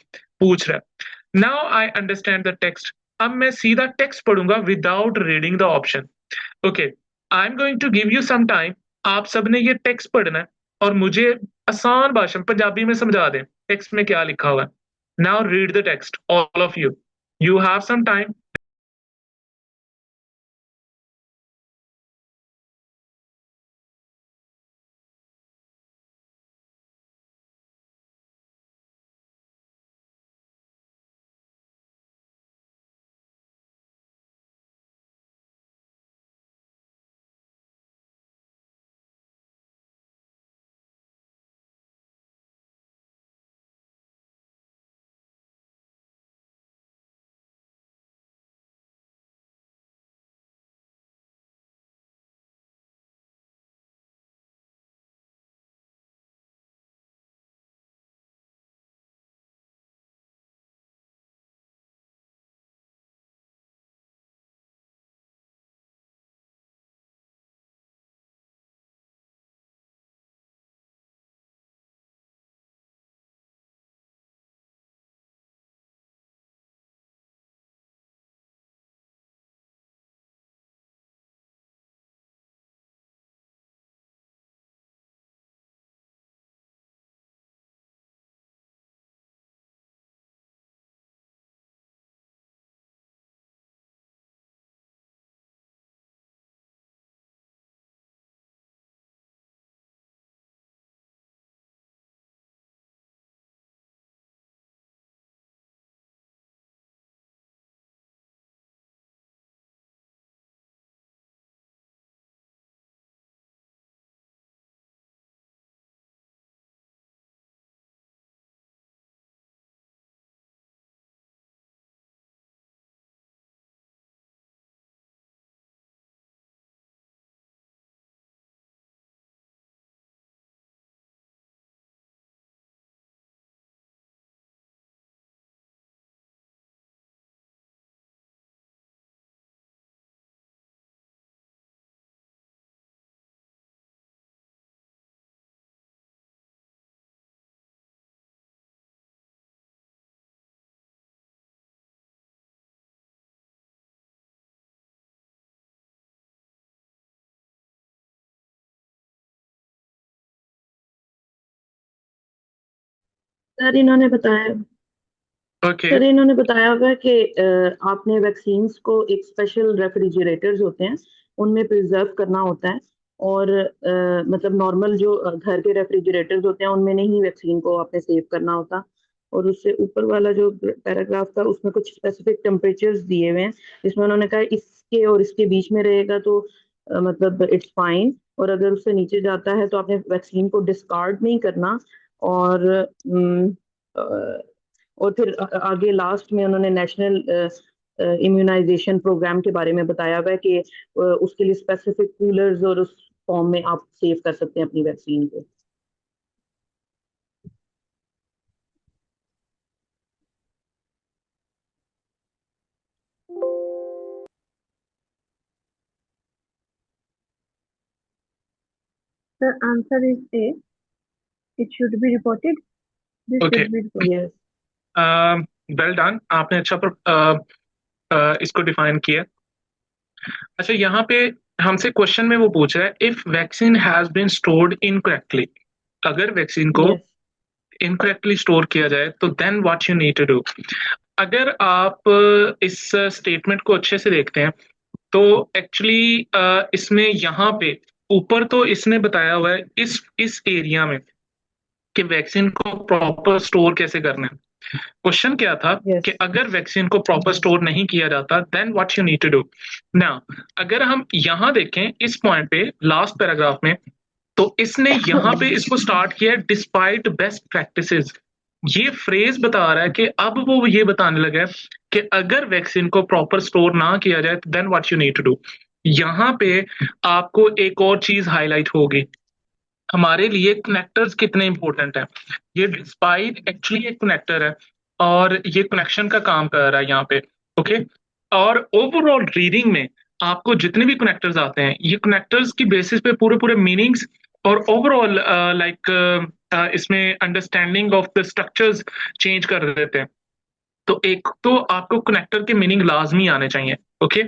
पूछ रहा है। Now I understand the text. अब मैं सीधा टेक्स्ट पढ़ूंगा without reading the option. Okay, I am going to give you some time. आप सबने ये टेक्स्ट पढ़ना है और मुझे आसान भाषा में पंजाबी में समझा दें टेक्स्ट में क्या लिखा हुआ है। Now read the text all of you. You have some time. Sir इन्होंने बताया ओके। सर इन्होंने बताया हुआ है कि आपने वैक्सीन्स को एक स्पेशल रेफ्रिजरेटर्स होते हैं उनमें प्रिजर्व करना होता है। और मतलब नॉर्मल जो घर के रेफ्रिजरेटर्स होते हैं उनमें नहीं वैक्सीन को आपने सेव करना होता। और उससे ऊपर वाला जो पैराग्राफ था उसमें कुछ स्पेसिफिक टेम्परेचर्स दिए हुए हैं जिसमें उन्होंने कहा इसके और इसके बीच में रहेगा तो मतलब इट्स फाइन। और अगर उससे नीचे जाता है तो आपने वैक्सीन को डिस्कार्ड नहीं करना। और और फिर आगे लास्ट में उन्होंने नेशनल इम्यूनाइजेशन प्रोग्राम के बारे में बताया हुआ है कि उसके लिए स्पेसिफिक कूलर्स और उस फॉर्म में आप सेव कर सकते हैं अपनी वैक्सीन को। The answer is A. It should be reported. This okay, should be reported. Yes. Well done, आपने अच्छा इसको डिफाइन किया। अच्छा, यहाँ पे हमसे क्वेश्चन में वो पूछ रहा है if vaccine has been stored incorrectly, अगर वैक्सीन को यस। इनकरेक्टली स्टोर किया जाए तो then what you need to do. अगर आप इस स्टेटमेंट को अच्छे से देखते हैं तो एक्चुअली इसमें यहाँ पे ऊपर तो इसने बताया हुआ है इस एरिया में कि वैक्सीन को प्रॉपर स्टोर कैसे करना है। क्वेश्चन क्या था कि यस अगर वैक्सीन को प्रॉपर स्टोर नहीं किया जाता then what you need to do. Now अगर हम यहाँ देखें इस पॉइंट पे लास्ट पैराग्राफ में, तो इसने यहाँ पे इसको स्टार्ट किया डिस्पाइट बेस्ट प्रैक्टिसेस। ये फ्रेज बता रहा है कि अब वो ये बताने लगा है कि अगर वैक्सीन को प्रॉपर स्टोर ना किया जाए तो then what you need to do. यहाँ पे आपको एक और चीज हाईलाइट होगी, हमारे लिए कनेक्टर्स कितने इंपॉर्टेंट हैं। ये डिस्पाइट एक्चुअली एक कनेक्टर है और ये कनेक्शन का काम कर रहा है यहाँ पे। ओके, और ओवरऑल रीडिंग में आपको जितने भी कनेक्टर्स आते हैं ये कनेक्टर्स की बेसिस पे पूरे पूरे मीनिंग्स और ओवरऑल इसमें understanding of the structures change कर देते हैं। तो एक तो आपको कनेक्टर के मीनिंग लाजमी आने चाहिए। ओके,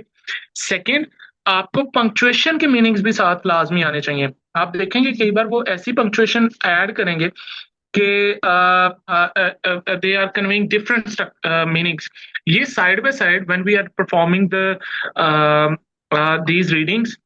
सेकंड आपको पंक्चुएशन के मीनिंग्स भी साथ लाजमी आने चाहिए। आप देखेंगे कई बार वो ऐसी पंक्चुएशन ऐड करेंगे कि they are conveying different meanings. ये side by side when we are performing the these readings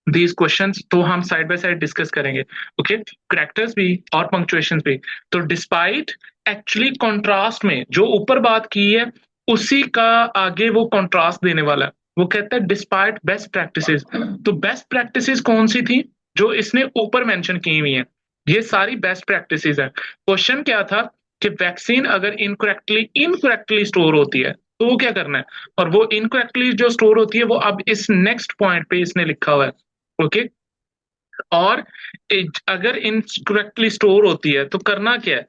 these questions, तो हम साइड बाय साइड डिस्कस करेंगे। ओके, करेक्टर्स भी और पंक्चुएशन भी। तो डिस्पाइट एक्चुअली कॉन्ट्रास्ट में जो ऊपर बात की है उसी का आगे वो कॉन्ट्रास्ट देने वाला है। वो कहता है डिस्पाइट बेस्ट प्रैक्टिसेस। तो बेस्ट प्रैक्टिसेस कौन सी थी जो इसने ऊपर मेंशन की हुई है, ये सारी बेस्ट प्रैक्टिसेस है। क्वेश्चन क्या था कि वैक्सीन अगर इनकरेक्टली इनकरेक्टली स्टोर होती है तो वो क्या करना है, और वो इनकरेक्टली जो स्टोर होती है वो अब इस नेक्स्ट पॉइंट पे इसने लिखा हुआ है। ओके, और अगर इनकरेक्टली स्टोर होती है तो करना क्या है,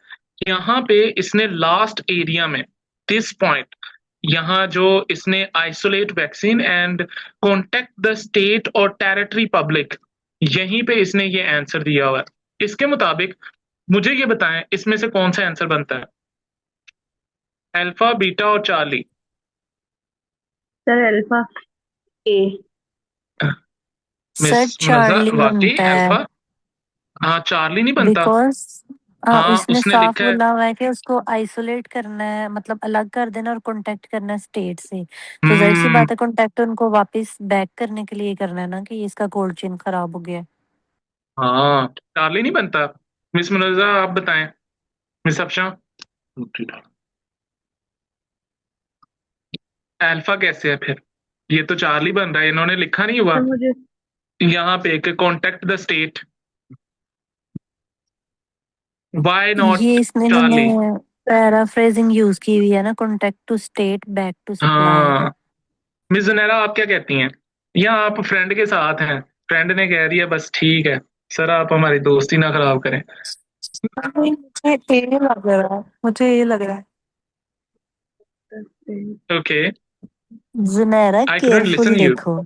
यहाँ पे इसने लास्ट एरिया में दिस पॉइंट, यहाँ जो इसने isolate vaccine and contact the state और टेरिटरी पब्लिक, यहीं पे इसने ये आंसर दिया हुआ है। इसके मुताबिक मुझे ये बताएं इसमें से कौन सा आंसर बनता है, अल्फा बीटा और चार्ली। Sir, alpha. ए सर मिस मुनजा चार्ली वाकई बनता है, अल्फा, हाँ चार्ली नहीं बनता। बिकॉज हाँ उसने उसने साफ लिखा है। बोला हुआ है कि उसको आइसोलेट करना है, मतलब अलग कर देना और कांटेक्ट करना है स्टेट से। तो जाहिर सी हम्म, बात है कांटेक्ट उनको वापस बैक करने के लिए करना है ना, कि इसका कोल्ड चेन खराब हो गया है। हाँ चार्ली नहीं बनता। मिस मुनजा आप बताएं, मिस अफशा अल्फा कैसे है फिर, ये तो चार्ली बन रहा है, इन्होंने लिखा नहीं हुआ Sir, मुझे यहाँ पे कि कॉन्टेक्ट द स्टेट, व्हाई ये नॉट इसने चार्ली। पैराफ्रेजिंग यूज की हुई है ना, contact to state back to supplier. हाँ मिस जुनैरा आप क्या कहती हैं, या आप फ्रेंड के साथ हैं, फ्रेंड ने कह दिया बस ठीक है, सर आप हमारी दोस्ती ना खराब करें। मुझे ये लग रहा है understand. Okay, Junaira I couldn't careful listen you. देखो।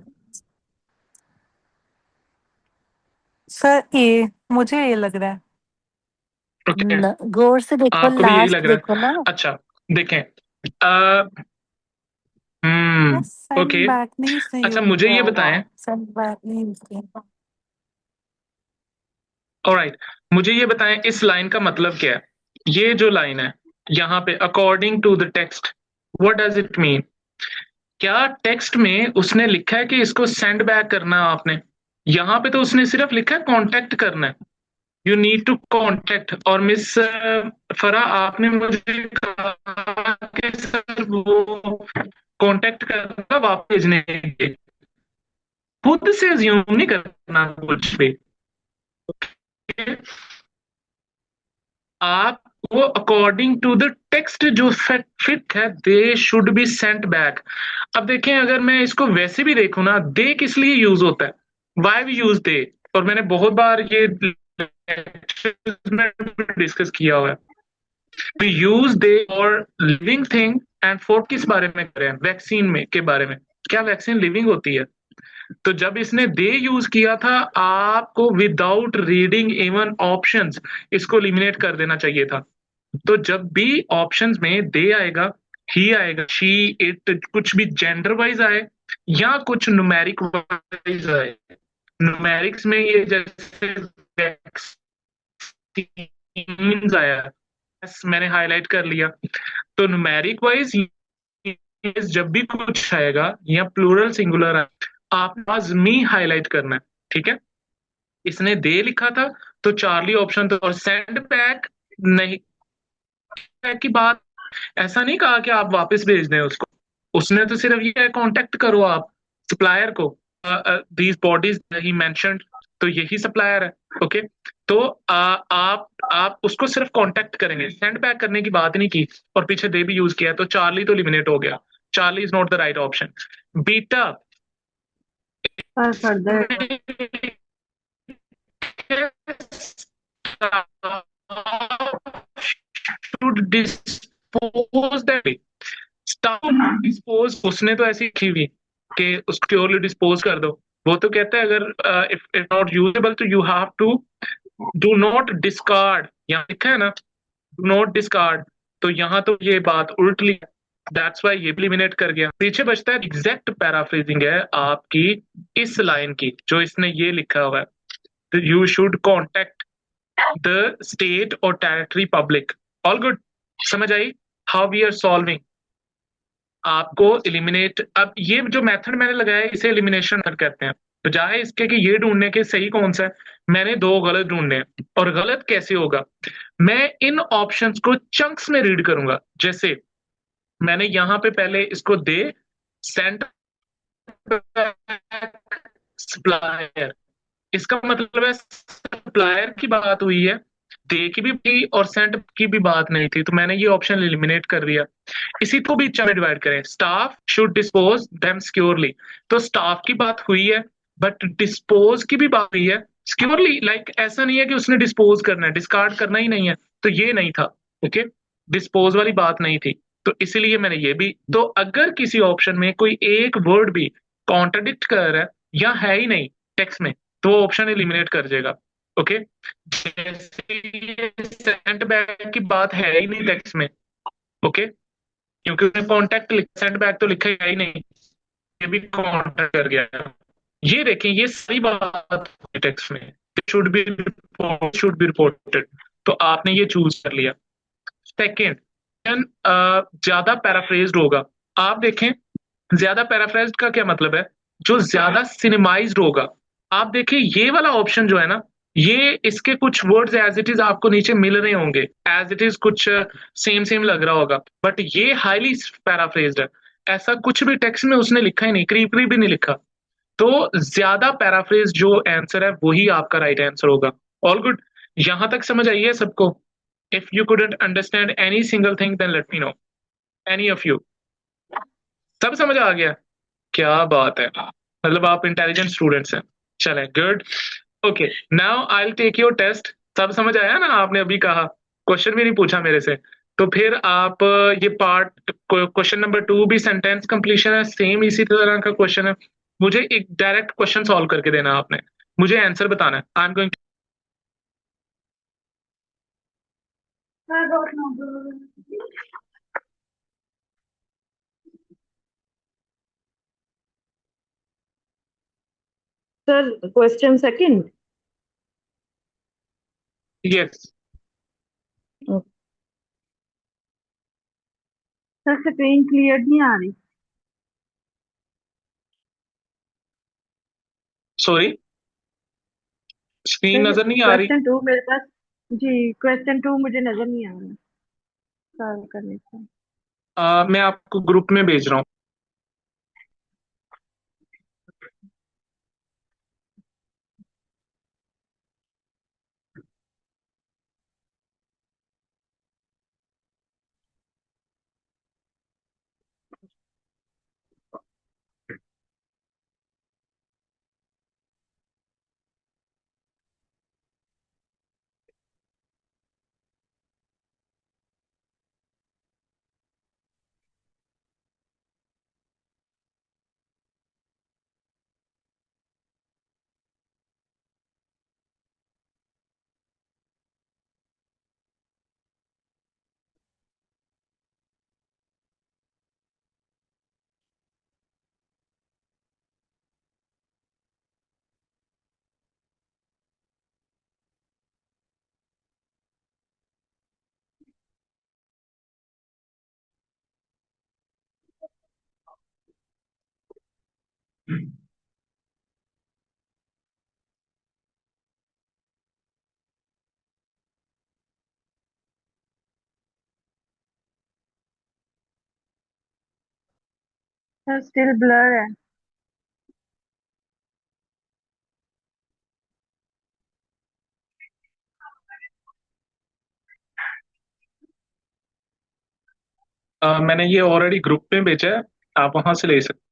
सर ये मुझे ये लग रहा है, ओके, गौर से देखो, आपको भी यही लास्ट लग रहा देखो है। ना। अच्छा देखें, अ, हम्म, सेंड ओके, बैक नहीं सही अच्छा मुझे होगा ये होगा। बताएं, सेंड बैक नहीं सही होगा। ऑलराइट, मुझे ये बताएं इस लाइन का मतलब क्या है। ये जो लाइन है यहाँ पे according to the text, what does it mean. क्या टेक्स्ट में उसने लिखा है कि इसको सेंड बैक करना है आपने, यहाँ पे तो उसने सिर्फ लिखा है कांटेक्ट करना है, यू नीड टू कांटेक्ट। और मिस फरा आपने मुझे कहा कि सर वो कांटेक्ट करना वापस भेजने के लिए। खुद से अज्यूम नहीं करना कुछ भी। आप वो अकॉर्डिंग टू द टेक्स्ट जो फिट है they should be sent back. अब देखें अगर मैं इसको वैसे भी देखूं ना, दे किस लिए यूज होता है, वाई वी यूज दे, और मैंने बहुत बार ये में डिस्कस किया हुआ है। वी यूज दे और लिविंग थिंग एंड फॉर किस बारे में करें, वैक्सीन में के बारे में, क्या वैक्सीन लिविंग होती है। तो जब इसने दे यूज किया था आपको विदाउट रीडिंग इवन ऑप्शंस इसको एलिमिनेट कर देना चाहिए था। तो जब भी ऑप्शंस में दे आएगा, ही आएगा, शी, इट, कुछ भी जेंडर वाइज आए या कुछ न्यूमेरिक वाइज आए, न्यूमेरिक्स में ये जैसे वैक्सीन आया, मैंने हाईलाइट कर लिया, तो न्यूमेरिक वाइज जब भी कुछ आएगा या प्लूरल सिंगुलर है, आप लाजमी हाईलाइट करना है, ठीक है। इसने दे लिखा था तो चार्ली ऑप्शन तो, और सेंड बैक नहीं, बैक की बात ऐसा नहीं कहा कि आप वापस भेज दें उसको। उसने तो सिर्फ ये कांटेक्ट करो आप सप्लायर को, दीज बॉडीज ही मेंशन्ड, तो यही सप्लायर है। ओके, तो आप उसको सिर्फ कांटेक्ट करेंगे, सेंड बैक करने की बात नहीं की, और पीछे दे भी यूज किया, तो चार्ली तो एलिमिनेट हो गया। Charlie is not the right option. Beta further. should dispose that way। Staff dispose उसने तो ऐसी लिखी हुई कि उसको प्योरली डिस्पोज कर दो। वो तो कहता है अगर इफ इफ नॉट यूजेबल तो you have to do not discard, यहाँ लिखा है ना डू नॉट डिस्कार्ड, तो यहाँ तो ये बात उल्टी, दैट्स वाई ये एलिमिनेट कर गया। पीछे बचता है एग्जैक्ट पैराफ्रेजिंग है आपकी इस लाइन की, जो इसने ये लिखा हुआ है, you should contact the state और टेरिटरी पब्लिक। ऑल गुड, समझ आई हाउ वी आर सॉल्विंग। आपको एलिमिनेट, अब ये जो मेथड मैंने लगाया है इसे एलिमिनेशन मेथड कहते हैं। तो बजाय इसके कि ये ढूंढने के सही कौन सा है, मैंने दो गलत ढूंढने हैं। और गलत कैसे होगा, मैं इन ऑप्शंस को चंक्स में रीड करूंगा। जैसे मैंने यहां पे पहले इसको दे, सेंट, सप्लायर, इसका मतलब है सप्लायर की बात हुई है, दे की भी थी और सेंट की भी बात नहीं थी, तो मैंने ये ऑप्शन एलिमिनेट कर दिया। इसी को भी चार में डिवाइड करें, staff should dispose them securely, तो स्टाफ की बात हुई है, बट डिस्पोज की भी बात हुई है सिक्योरली। लाइक ऐसा नहीं है कि उसने डिस्पोज करना है, डिस्कार्ड करना ही नहीं है, तो ये नहीं था। ओके, डिस्पोज वाली बात नहीं थी, तो इसीलिए मैंने ये भी। तो अगर किसी ऑप्शन में कोई एक वर्ड भी कॉन्ट्रडिक्ट कर रहा है या है ही नहीं टेक्स्ट में, तो वो ऑप्शन एलिमिनेट कर देगा। ओके, जैसे सेंट बैक की बात है ही नहीं टेक्स्ट में। ओके, क्योंकि उसने कॉन्टेक्ट सेंड बैक तो लिखा ही नहीं, ये भी कॉन्टेक्ट कर गया। ये देखें, ये सही बात टेक्स्ट में, शुड बी रिपोर्टेड, तो आपने ये चूज कर लिया। सेकेंड, ज्यादा पैराफ्रेज्ड होगा। आप देखें, ज्यादा पैराफ्रेज्ड का क्या मतलब है, जो ज्यादा सिनेमाइज्ड होगा। आप देखिए ये वाला ऑप्शन जो है ना, ये इसके कुछ वर्ड्स एज इट इज आपको नीचे मिल रहे होंगे, एज इट इज कुछ सेम सेम लग रहा होगा, बट ये हाईली पैराफ्रेज्ड है। ऐसा कुछ भी टेक्स्ट में उसने लिखा ही नहीं, करीब करीब भी नहीं लिखा। तो ज्यादा पैराफ्रेज जो आंसर है वही आपका राइट आंसर होगा। ऑल गुड, यहां तक समझ आई है सबको? If you couldn't understand any single thing then let me know, any of you. सब समझ आ गया? क्या बात है, मतलब आप इंटेलिजेंट स्टूडेंट्स हैं। चलें, good. Okay, now I will take your test. सब समझ आया ना? आपने अभी कहा, क्वेश्चन भी नहीं पूछा मेरे से, तो फिर आप ये पार्ट, क्वेश्चन नंबर 2 भी सेंटेंस कंप्लीशन है, सेम इसी तरह का क्वेश्चन है। मुझे एक डायरेक्ट क्वेश्चन सॉल्व करके देना है आपने, मुझे आंसर बताना है। I am going. I don't know. Sir question second. Yes, sir screen clear नहीं आ रही। सॉरी, स्क्रीन सर नजर नहीं आ रही। क्वेश्चन 2 मेरे पास, जी क्वेश्चन 2 मुझे नजर नहीं आ रहा सॉल्व करने का। मैं आपको ग्रुप में भेज रहा हूँ। सर स्टिल ब्लर है। मैंने ये ऑलरेडी ग्रुप में भेजा है, आप वहां से ले सकते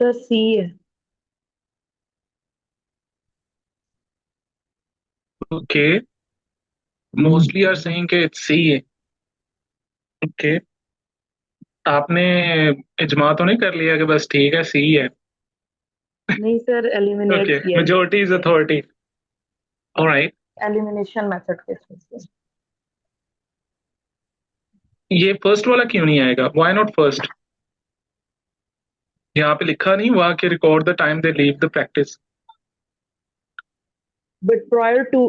सर सी है। ओके, मोस्टली आर सेइंग कि इट्स सी है। ओके, आपने इजमा तो नहीं कर लिया कि बस ठीक है सी है? नहीं सर, एलिमिनेट ओके, किया majority is authority. Alright, elimination method के थ्रू से। ये फर्स्ट वाला क्यों नहीं आएगा? Why not first? यहाँ पे लिखा नहीं हुआ कि record the time they leave the practice? But prior to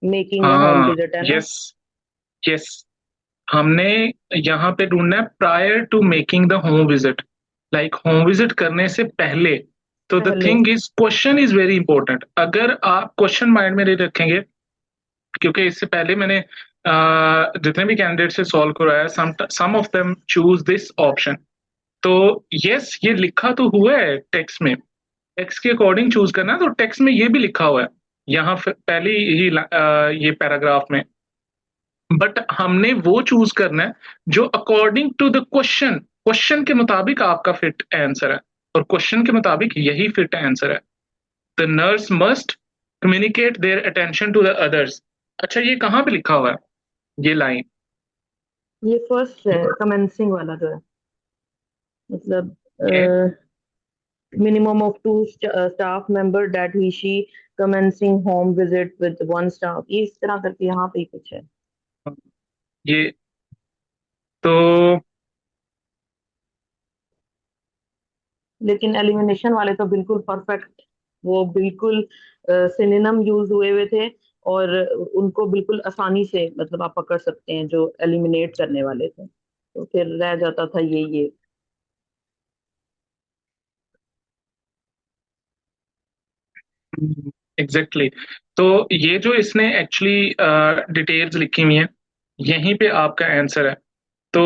making the home हाँ, विजिट है ना। यस, यस, हमने यहाँ पे ढूंढना है prior to making the home visit, like home visit करने से पहले। तो द पहले। Thing is question is very important. अगर आप क्वेश्चन माइंड में नहीं रखेंगे, क्योंकि इससे पहले मैंने जितने भी कैंडिडेट से सॉल्व करवाया, some of them choose this option. तो यस, ये लिखा तो हुआ है टेक्स्ट में, टेक्स्ट के अकॉर्डिंग चूज करना है, तो टेक्स्ट में ये भी लिखा हुआ है यहाँ पहले ही ये पैराग्राफ में। बट हमने वो चूज करना है जो अकॉर्डिंग टू द क्वेश्चन के मुताबिक आपका फिट आंसर है, और क्वेश्चन के मुताबिक यही फिट आंसर है। The nurse must communicate their attention to the others. अच्छा, ये कहाँ पे लिखा हुआ है ये लाइन? ये फर्स्ट है, कमेंसिंग वाला जो है, मतलब ये minimum of two staff member that he she commencing home visit with one staff, ये इस तरह करके यहाँ पे ही कुछ है। ये तो लेकिन एलिमिनेशन वाले तो बिल्कुल परफेक्ट, वो बिल्कुल सिनोनिम यूज हुए थे, और उनको बिल्कुल आसानी से मतलब आप पकड़ सकते हैं जो एलिमिनेट करने वाले थे, तो फिर रह जाता था ये। एग्जैक्टली तो ये जो इसने एक्चुअली डिटेल्स लिखी हुई है, यहीं पे आपका आंसर है। तो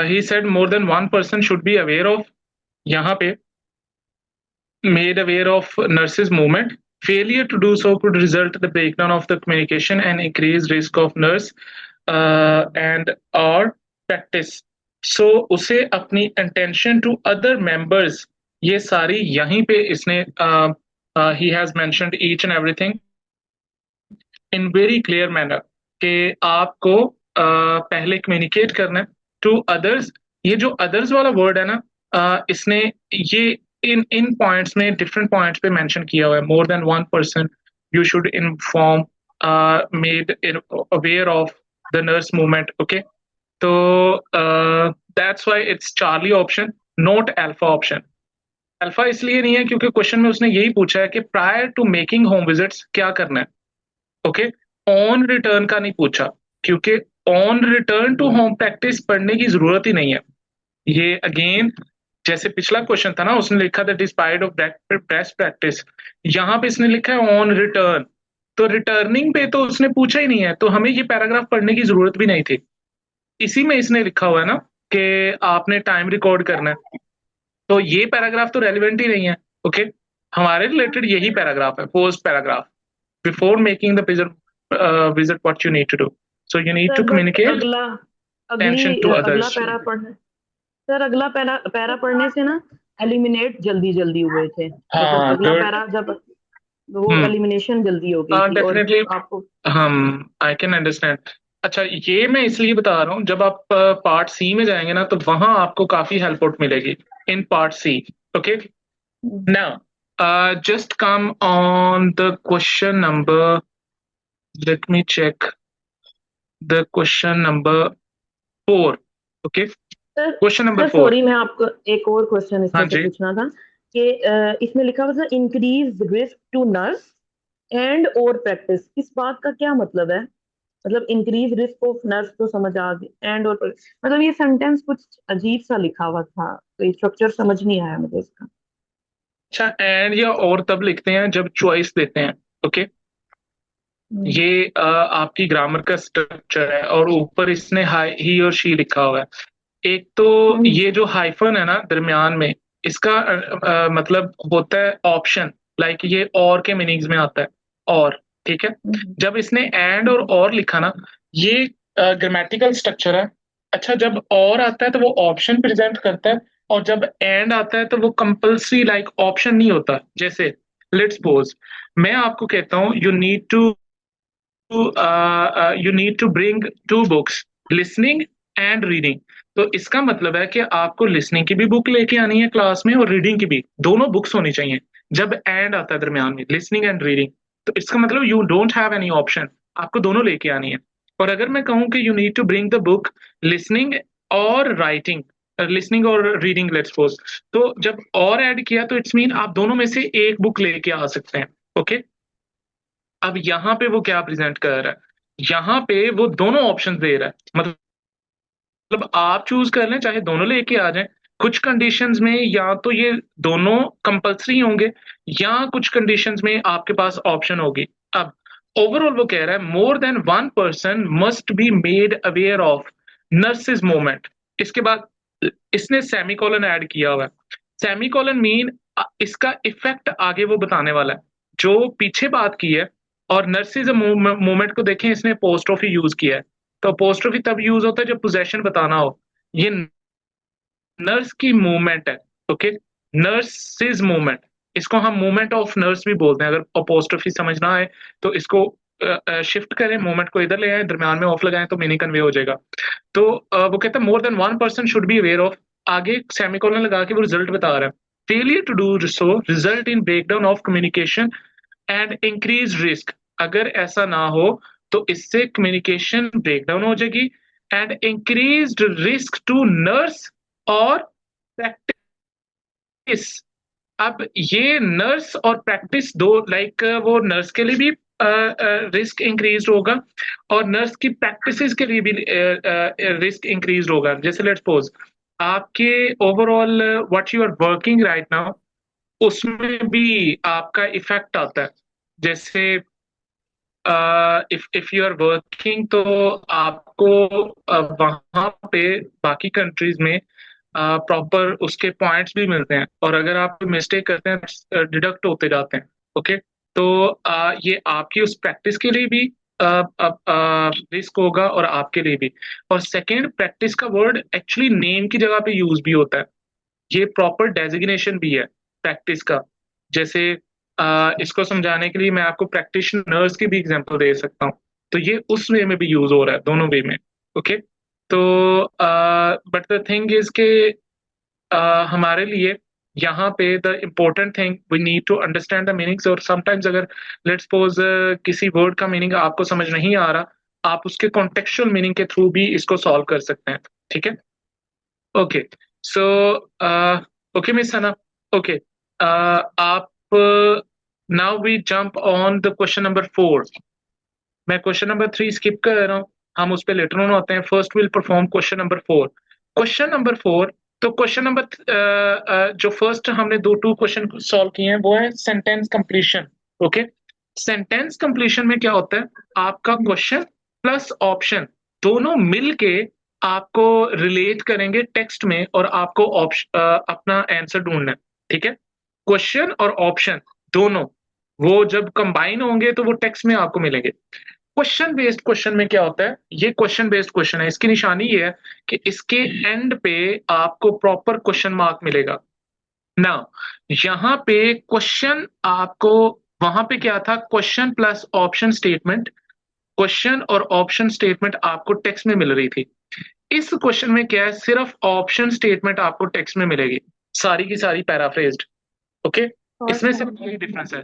he said more than one person should be aware of, यहाँ पे made aware of nurses movement. Failure to do so could result in the breakdown of the communication and increased risk of nurse and or practice. So उसे अपनी intention to other members, ये सारी यहीं पे इसने he has mentioned each and everything in very clear manner कि आपको पहले कम्युनिकेट करना है टू अदर्स। ये जो अदर्स वाला वर्ड है ना, इसने ये इन इन पॉइंट्स में डिफरेंट पॉइंट्स पे मेंशन किया हुआ है। More than one person you should inform made aware of the nurse movement. Okay, तो that's why it's Charlie option, not alpha option. Alpha इसलिए नहीं है क्योंकि क्वेश्चन में उसने यही पूछा है कि prior to making home visits क्या करना है। ओके, ऑन रिटर्न का नहीं पूछा, क्योंकि on return to home practice पढ़ने की जरूरत ही नहीं है। ये अगेन जैसे पिछला क्वेश्चन था ना, उसने लिखा था डिस्पाइट ऑफ बेस्ट प्रैक्टिस, यहाँ पे इसने लिखा है ऑन रिटर्न, तो रिटर्निंग पे तो उसने पूछा ही नहीं है, तो हमें ये पैराग्राफ पढ़ने की जरूरत भी नहीं थी। इसी में इसने लिखा हुआ है ना कि आपने टाइम रिकॉर्ड करना है, तो ये पैराग्राफ तो रेलिवेंट ही नहीं है। ओके, हमारे रिलेटेड यही पैराग्राफ है, first paragraph, before making the visit what you need to do, so you need sir to but communicate अगला attention अगली to अगला others। पैरा पढ़ने, सर अगला पैरा पैरा पढ़ने से ना एलिमिनेट जल्दी जल्दी हुए थे, मतलब हाँ, अगला गुड। पैरा जब वो एलिमिनेशन जल्दी हो गई थी, और डेफिनेटली आपको हम आई कैन अंडरस्टैंड। अच्छा, ये मैं इसलिए बता रहा हूँ, जब आप पार्ट सी में जाएंगे ना, तो वहां आपको काफी हेल्प आउट मिलेगी in part C. Okay, now just come on the question number, let me check the question number 4। okay, sir question number sir 4। Sorry, मैं आपको एक और क्वेश्चन हाँ इसमें से जी। पूछना था कि इसमें लिखा हुआ था increase risk to nurse and और प्रैक्टिस, इस बात का क्या मतलब है? मतलब इंक्रीज रिस्क ऑफ नर्स तो समझ आ गई, एंड और मतलब ये सेंटेंस कुछ अजीब सा लिखा हुआ था, तो ये स्ट्रक्चर समझ नहीं आया मुझे इसका। अच्छा, एंड या और तब लिखते हैं जब चॉइस देते हैं। ओके, ये आपकी ग्रामर का स्ट्रक्चर है, और ऊपर इसने हाई ही और शी लिखा हुआ है। एक तो हम्म, ये जो हाइफन है ना दरमियान में, इसका मतलब होता है ऑप्शन, लाइक ये और के मीनिंग्स में आता है, और ठीक है। हम्म, जब इसने एंड और लिखा ना, ये ग्रामेटिकल स्ट्रक्चर है। अच्छा, जब और आता है तो वो ऑप्शन प्रेजेंट करता है, और जब एंड आता है तो वो कंपल्सरी लाइक ऑप्शन नहीं होता। जैसे लेट्स सपोज मैं आपको कहता हूँ you need to bring two books, listening and reading. तो इसका मतलब है कि आपको लिसनिंग की भी बुक लेके आनी है क्लास में, और रीडिंग की भी, दोनों बुक्स होनी चाहिए। जब एंड आता है दरमियान में, लिसनिंग एंड रीडिंग, तो इसका मतलब you don't have any option, आपको दोनों लेके आनी है। और अगर मैं कहूँ कि you need to bring the book, listening और राइटिंग, लिसनिंग और रीडिंग लेट्स सपोज, तो जब और ऐड किया तो इट्स मीन आप दोनों में से एक बुक लेके आ सकते हैं। ओके, अब यहाँ पे वो क्या प्रेजेंट कर रहा है, यहाँ पे वो दोनों ऑप्शन दे रहा है, मतलब आप चूज कर लें, चाहे दोनों लेके आ जाएं। कुछ कंडीशंस में या तो ये दोनों कंपल्सरी होंगे, या कुछ कंडीशंस में आपके पास ऑप्शन होगी। अब ओवरऑल वो कह रहा है more than one person must be made aware of nurses movement. इसके बाद इसने सेमीकोलन ऐड किया हुआ है। सेमीकोलन मीन इसका इफेक्ट आगे वो बताने वाला है, जो पीछे बात की है। और नर्सिस मूवमेंट को देखें, इसने पोस्ट्रोफी यूज किया है। तो अपोस्ट्रोफी तब यूज होता है जब पोजेशन बताना हो। ये नर्स की मूवमेंट है, ओके, नर्सिस मूवमेंट, इसको हम मूवमेंट ऑफ नर्स भी बोलते हैं। अगर अपोस्ट्रोफी समझना है तो इसको शिफ्ट करें, मूवमेंट को इधर ले आए, दरम्यान में ऑफ लगाएं तो मीनिंग कन्वे हो जाएगा। तो वो कहता है more than one person should be aware of, आगे सेमीकोलन लगा के वो रिजल्ट बता रहा है, failure to do so result in breakdown of communication and increase risk. अगर ऐसा ना हो तो इससे कम्युनिकेशन ब्रेकडाउन हो जाएगी and increase risk to nurse और प्रैक्टिस। अब ये नर्स और प्रैक्टिस दो, लाइक वो नर्स के लिए भी रिस्क इंक्रीज होगा और नर्स की प्रैक्टिसेस के लिए भी रिस्क इंक्रीज होगा। जैसे लेट्स सपोज आपके overall what you are working right now, उसमें भी आपका इफेक्ट आता है। जैसे इफ यू आर वर्किंग तो आपको वहां पे बाकी कंट्रीज में प्रॉपर उसके पॉइंट्स भी मिलते हैं, और अगर आप मिस्टेक करते हैं डिडक्ट होते जाते हैं, ओके। तो ये आपकी उस प्रैक्टिस के लिए भी रिस्क होगा और आपके लिए भी। और सेकंड, प्रैक्टिस का वर्ड एक्चुअली नेम की जगह पे यूज भी होता है, ये प्रॉपर डेजिग्नेशन भी है प्रैक्टिस का। जैसे इसको समझाने के लिए मैं आपको प्रैक्टिशनर्स की भी एग्जांपल दे सकता हूँ, तो ये उस वे में भी यूज हो रहा है, दोनों वे में, ओके। तो बट द थिंग इज के हमारे लिए यहाँ पे the important thing we need to understand the meanings. और समटाइम्स अगर लेट्स सपोज किसी वर्ड का मीनिंग आपको समझ नहीं आ रहा, आप उसके कॉन्टेक्चुअल मीनिंग के थ्रू भी इसको सॉल्व कर सकते हैं, ठीक है। Okay, so okay miss Sana, okay, आप now we jump on the question number 4। मैं क्वेश्चन नंबर 3 स्किप कर रहा हूँ, हम उस पर लेटर ऑन आते हैं। First will perform question number 4। Question number 4, तो क्वेश्चन नंबर जो फर्स्ट हमने टू क्वेश्चन सॉल्व किए हैं वो है sentence completion, okay. Sentence completion में क्या होता है, आपका क्वेश्चन प्लस ऑप्शन दोनों मिल के आपको रिलेट करेंगे टेक्स्ट में और आपको ऑप्शन अपना आंसर ढूंढना है, ठीक है। क्वेश्चन और ऑप्शन दोनों वो जब कंबाइन होंगे तो वो टेक्स्ट में आपको मिलेंगे। क्वेश्चन बेस्ड क्वेश्चन में क्या होता है, ये क्वेश्चन बेस्ड क्वेश्चन है, इसकी निशानी ये है कि इसके एंड पे आपको प्रॉपर क्वेश्चन मार्क मिलेगा ना। यहाँ पे क्वेश्चन आपको, वहां पे क्या था, question plus option statement, question और ऑप्शन स्टेटमेंट आपको टेक्स्ट में मिल रही थी। इस क्वेश्चन में क्या है, सिर्फ ऑप्शन स्टेटमेंट आपको टेक्स्ट में मिलेगी, सारी की सारी पैराफ्रेज्ड, ओके। इसमें सिर्फ यही डिफरेंस है,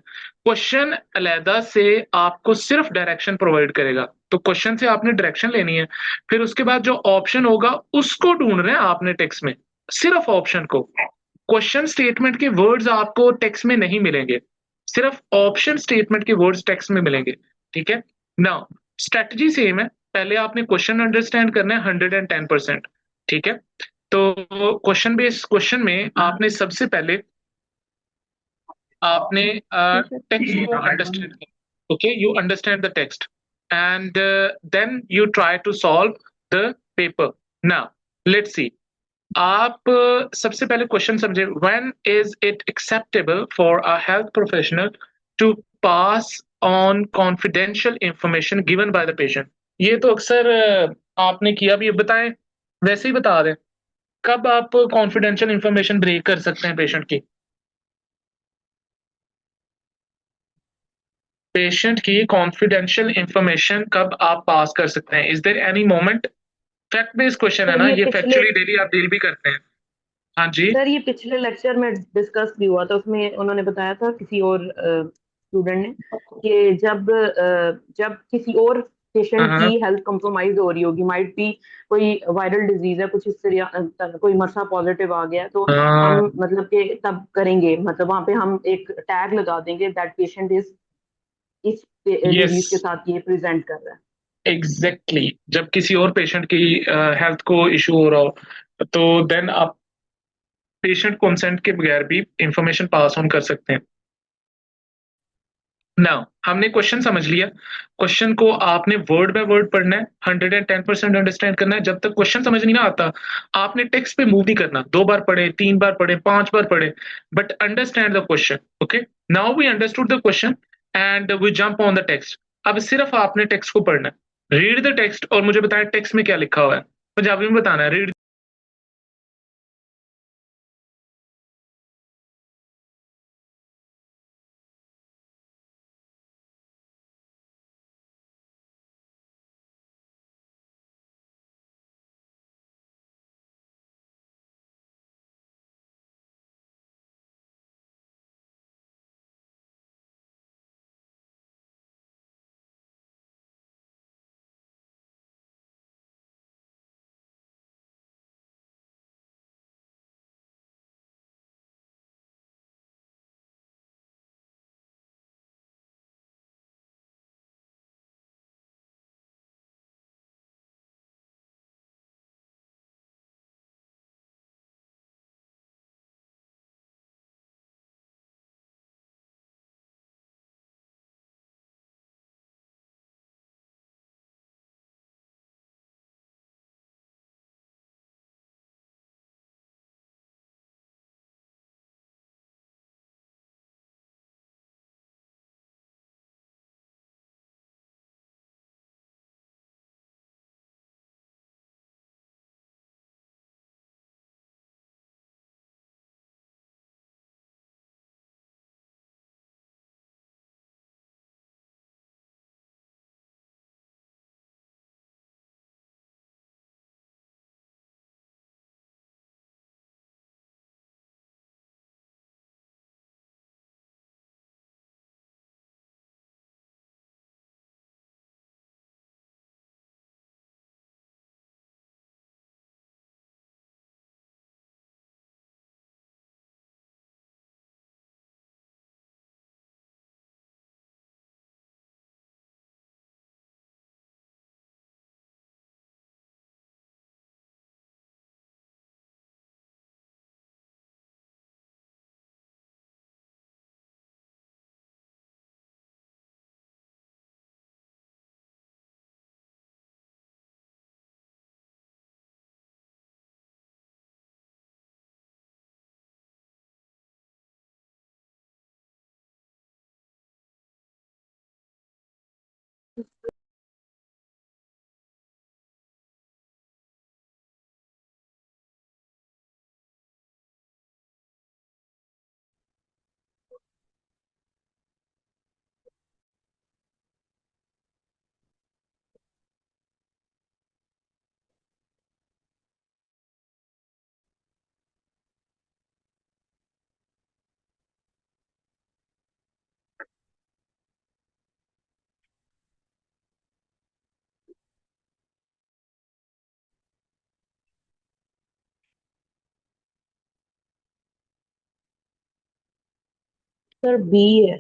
क्वेश्चन अलहदा से आपको सिर्फ डायरेक्शन प्रोवाइड करेगा, तो क्वेश्चन से आपने डायरेक्शन लेनी है, फिर उसके बाद जो ऑप्शन होगा उसको ढूंढ रहे हैं आपने टेक्स्ट में, सिर्फ ऑप्शन को। क्वेश्चन स्टेटमेंट के वर्ड्स आपको टेक्स्ट में नहीं मिलेंगे, सिर्फ ऑप्शन स्टेटमेंट के वर्ड्स टेक्स्ट में मिलेंगे, ठीक है। नाउ स्ट्रेटजी सेम है, पहले आपने क्वेश्चन अंडरस्टैंड करना है 110%, ठीक है। तो क्वेश्चन बेस्ड क्वेश्चन में आपने सबसे पहले आपने टेक्स्ट को अंडरस्टैंड किया, okay, you understand the text and then you try to solve the paper. Now let's see, आप सबसे पहले क्वेश्चन समझे, when is it acceptable for a health professional to pass on confidential information given by the patient. ये तो अक्सर आपने किया भी, बताएं, वैसे ही बता दें, कब आप कॉन्फिडेंशियल इंफॉर्मेशन ब्रेक कर सकते हैं पेशेंट की, पेशेंट की कॉन्फिडेंशियल इंफॉर्मेशन कब आप पास कर सकते हैं, is there any moment. Fact based question है सर ना, ये ये पिछले फैक्चुअली डेली आप डील भी करते हैं। हाँ जी, सर ये पिछले लेक्चर में डिस्कस भी हुआ था, उसमें उन्होंने बताया था किसी और स्टूडेंट ने कि जब किसी और पेशेंट हाँ की हेल्थ कंप्रोमाइज हो रही होगी, माइट भी कोई वायरल डिजीज है, कुछ इस तरह कोई मसा पॉजिटिव आ गया है, तो हाँ, हम मतलब कि तब करेंगे, मतलब वहां पे हम एक टैग लगा देंगे दैट पेशेंट इज इस यस डिजीज के साथ ये प्रेजेंट कर रहा है। एग्जैक्टली, जब किसी और पेशेंट की हेल्थ को इशू हो रहा हो तो देन आप पेशेंट कंसेंट के बगैर भी इंफॉर्मेशन पास ऑन कर सकते हैं। नाउ हमने क्वेश्चन समझ लिया, क्वेश्चन को आपने वर्ड बाय वर्ड पढ़ना है, 110% अंडरस्टैंड करना है। जब तक क्वेश्चन समझ नहीं ना आता आपने टेक्स्ट पे मूव नहीं करना, 2 बार पढ़े, 3 बार पढ़े, 5 बार पढ़े, but understand the question, okay. Now we understood the question and we jump on the text. अब सिर्फ आपने टेक्स्ट को पढ़ना है, रीड द टेक्स्ट और मुझे बताया टेक्स्ट में क्या लिखा हुआ है, पंजाबी में बताना है। रीड सर बी है।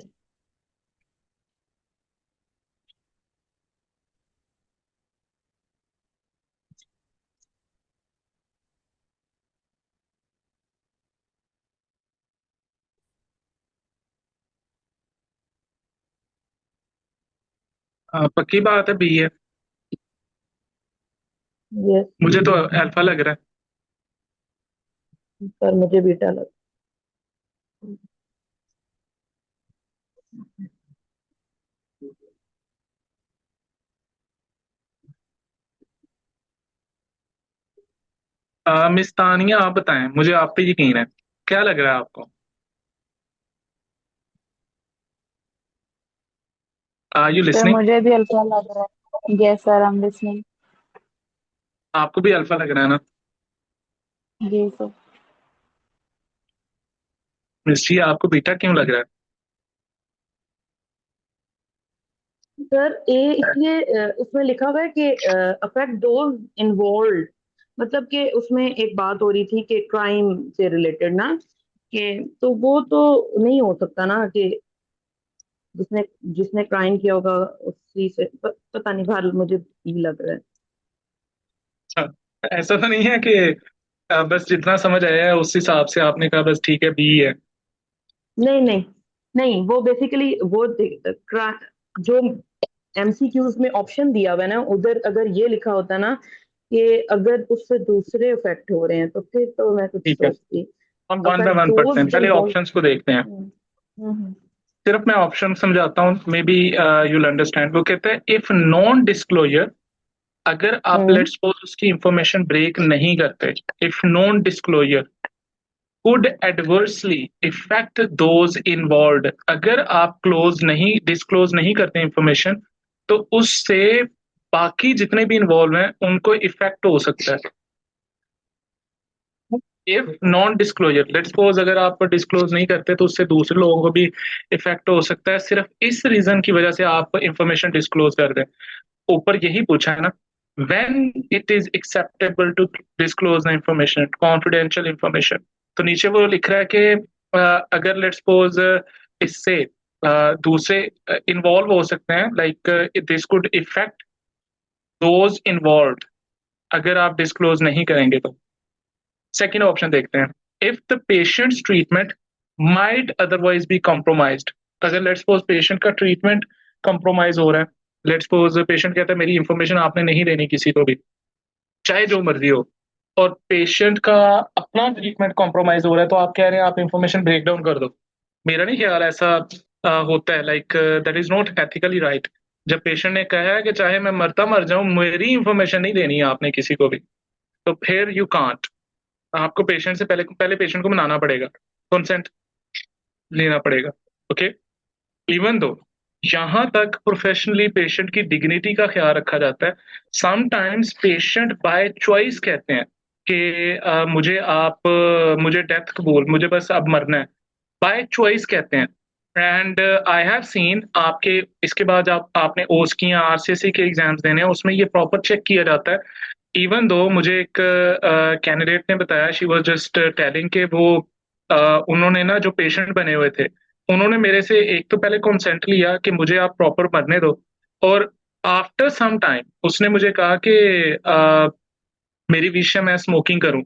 पक्की बात है बी है। यस मुझे तो अल्फा लग रहा सर, मुझे बीटा लग। है। मिस तानिया आप बताएं, मुझे आप पे यकीन है, क्या लग रहा है आपको? Are you sir listening? मुझे भी अल्फा लग रहा है। Yes sir, I am listening. आपको भी अल्फा लग रहा है ना? जी सर। मिस जी आपको बीटा क्यों लग रहा है? सर ए इसलिए उसमें लिखा हुआ है कि अफेक्ट दोज इन्वॉल्व, मतलब कि उसमें एक बात हो रही थी कि क्राइम से रिलेटेड ना, कि तो वो तो नहीं हो सकता ना कि जिसने जिसने क्राइम किया होगा उसी से पता नहीं, बाहर मुझे ये लग रहा है। अच्छा, ऐसा तो नहीं है कि बस जितना समझ आया है उस हिसाब से आपने कहा बस ठीक है बी है? नहीं नहीं नहीं, वो बेसिकली वो जो एमसीक्यूज में ऑप्शन दिया हुआ है ना, उधर अगर ये लिखा होता ना कि अगर उससे दूसरे इफेक्ट हो रहे हैं, तो फिर तो मैं कुछ ठीक है, सोचती। हम वन बाय अफेक्ट वन पढ़ते दोज हैं, पहले इन्वॉल्व। ऑप्शंस को देखते हैं। सिर्फ मैं ऑप्शन समझाता हूँ, मे बी यूल अंडरस्टैंड। वो कहते हैं इफ नॉन डिस्क्लोजर अगर आप लेट्स सपोज उसकी इंफॉर्मेशन ब्रेक नहीं करते, if non disclosure could adversely affect those involved, अगर आप डिस्क्लोज नहीं करते इंफॉर्मेशन तो उससे बाकी जितने भी इन्वॉल्व हैं उनको इफेक्ट हो सकता है। If non disclosure, let's suppose अगर आप डिस्क्लोज नहीं करते तो उससे दूसरे लोगों को भी इफेक्ट हो सकता है, सिर्फ इस रीजन की वजह से आप इंफॉर्मेशन डिस्क्लोज कर दें। ऊपर यही पूछा है ना, when it is acceptable to disclose the information, confidential information, तो नीचे वो लिख रहा है कि अगर लेट्स सपोज इससे दूसरे इन्वॉल्व हो सकते हैं, like this could effect those involve, अगर आप डिस्क्लोज नहीं करेंगे तो। सेकेंड ऑप्शन देखते हैं, if the patient's treatment might otherwise be compromised, अगर लेट्स सपोज पेशेंट का ट्रीटमेंट कॉम्प्रोमाइज हो रहा है, लेट्स सपोज पेशेंट कहता है मेरी इंफॉर्मेशन आपने नहीं देनी किसी को भी, चाहे जो मर्जी हो, और पेशेंट का अपना ट्रीटमेंट कॉम्प्रोमाइज हो रहा है, तो आप कह रहे हैं आप इंफॉर्मेशन ब्रेक डाउन कर दो। मेरा नहीं ख्याल ऐसा होता है, like that is not ethically right. जब पेशेंट ने कहा है कि चाहे मैं मर जाऊं मेरी इंफॉर्मेशन नहीं देनी है आपने किसी को भी, तो फिर यू कांट, आपको पेशेंट से पहले पेशेंट को मनाना पड़ेगा, कंसेंट लेना पड़ेगा। ओके, इवन दो यहाँ तक प्रोफेशनली पेशेंट की डिग्निटी का ख्याल रखा जाता है, समटाइम्स पेशेंट बाय चॉइस कहते हैं कि मुझे डेथ कबूल, मुझे बस अब मरना है, बाय चॉइस कहते हैं। एंड आई हैव सीन, आपके इसके बाद आपने ओस की या आरसीएससी के एग्जाम्स देने हैं, उसमें ये प्रॉपर चेक किया जाता है। इवन दो मुझे एक कैंडिडेट ने बताया, शी वाज जस्ट टेलिंग के वो उन्होंने ना जो पेशेंट बने हुए थे, उन्होंने मेरे से एक तो पहले कंसेंट लिया कि मुझे आप प्रॉपर मरने दो, और आफ्टर सम टाइम उसने मुझे कहा कि मेरी विश है मैं स्मोकिंग करूं,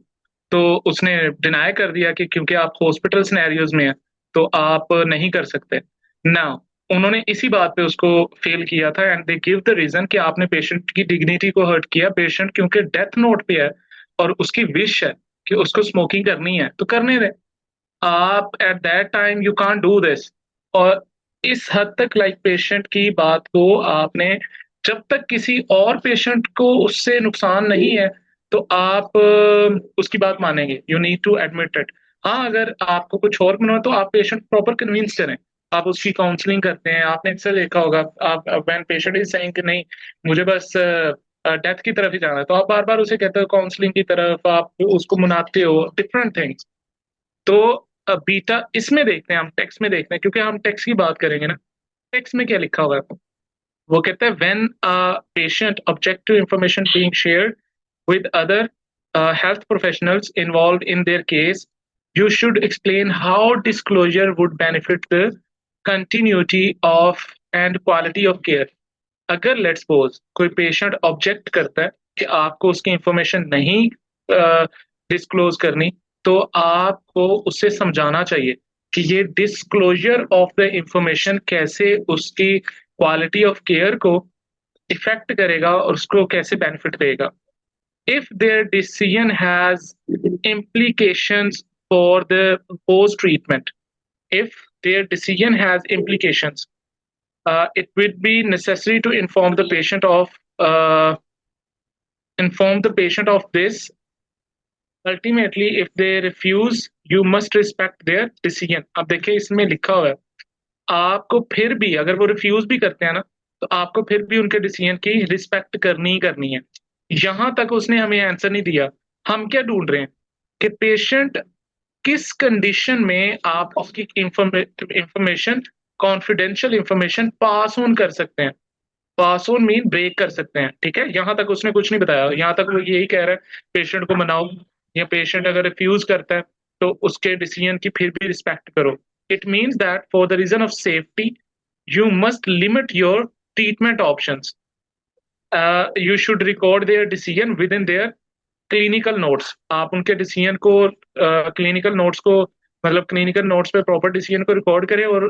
तो उसने डिनाई कर दिया कि क्योंकि आप हॉस्पिटल सिनेरियोज में हैं तो आप नहीं कर सकते ना। उन्होंने इसी बात पे उसको फेल किया था, and they give the reason कि आपने पेशेंट की डिग्निटी को हर्ट किया। पेशेंट क्योंकि डेथ नोट पे है और उसकी विश है कि उसको स्मोकिंग करनी है, तो करने दें आप, at that time you can't do this. और इस हद तक लाइक पेशेंट की बात को आपने, जब तक किसी और पेशेंट को उससे नुकसान नहीं है तो आप उसकी बात मानेंगे, you need to admit it. हाँ, अगर आपको कुछ और बनना हो तो आप पेशेंट प्रॉपर कन्विंस करें, आप उसकी काउंसलिंग करते हैं। आपने अक्सर देखा होगा, आप व्हेन पेशेंट इज सेइंग कि नहीं मुझे बस डेथ की तरफ ही जाना है, तो आप बार बार उसे कहते हो काउंसलिंग की तरफ, आप उसको मनाते हो, डिफरेंट थिंग्स। तो बीटा इसमें देखते हैं, हम टेक्स्ट में देखते हैं, क्योंकि हम टेक्स्ट की बात करेंगे ना। टेक्स्ट में क्या लिखा हुआ है, वो कहता है when patient object to information being shared with other health professionals involved in their case, you should explain how disclosure would benefit the continuity of and quality of care. अगर लेट्स सपोज कोई patient object करता है कि आपको उसकी information नहीं disclose करनी, तो आपको उससे समझाना चाहिए कि ये डिस्क्लोजर ऑफ द इंफॉर्मेशन कैसे उसकी क्वालिटी ऑफ केयर को इफेक्ट करेगा और उसको कैसे बेनिफिट देगा। if their decision has implications for the post treatment, if their decision has implications, it would be necessary to inform the patient of this. Ultimately, if they refuse, you must respect their decision. अब देखिए इसमें लिखा हुआ है, आपको फिर भी अगर वो रिफ्यूज भी करते हैं ना, तो आपको फिर भी उनके डिसीजन की रिस्पेक्ट करनी ही करनी है। यहां तक उसने हमें आंसर नहीं दिया। हम क्या ढूंढ रहे हैं कि पेशेंट किस कंडीशन में आप उसकी information, confidential information pass on कर सकते हैं। पास ऑन मीन ब्रेक कर सकते हैं, ठीक है। यहां तक उसने कुछ नहीं बताया, यहां तक वो यही कह रहा है पेशेंट को मनाओ, या पेशेंट अगर रिफ्यूज करता है तो उसके डिसीजन की फिर भी रिस्पेक्ट करो। It means that for the reason of safety you must limit your treatment options. You should record their decision with in their clinical notes. आप उनके डिसीजन को क्लिनिकल नोट्स को, मतलब क्लिनिकल नोट्स पे प्रॉपर डिसीजन को record करें, और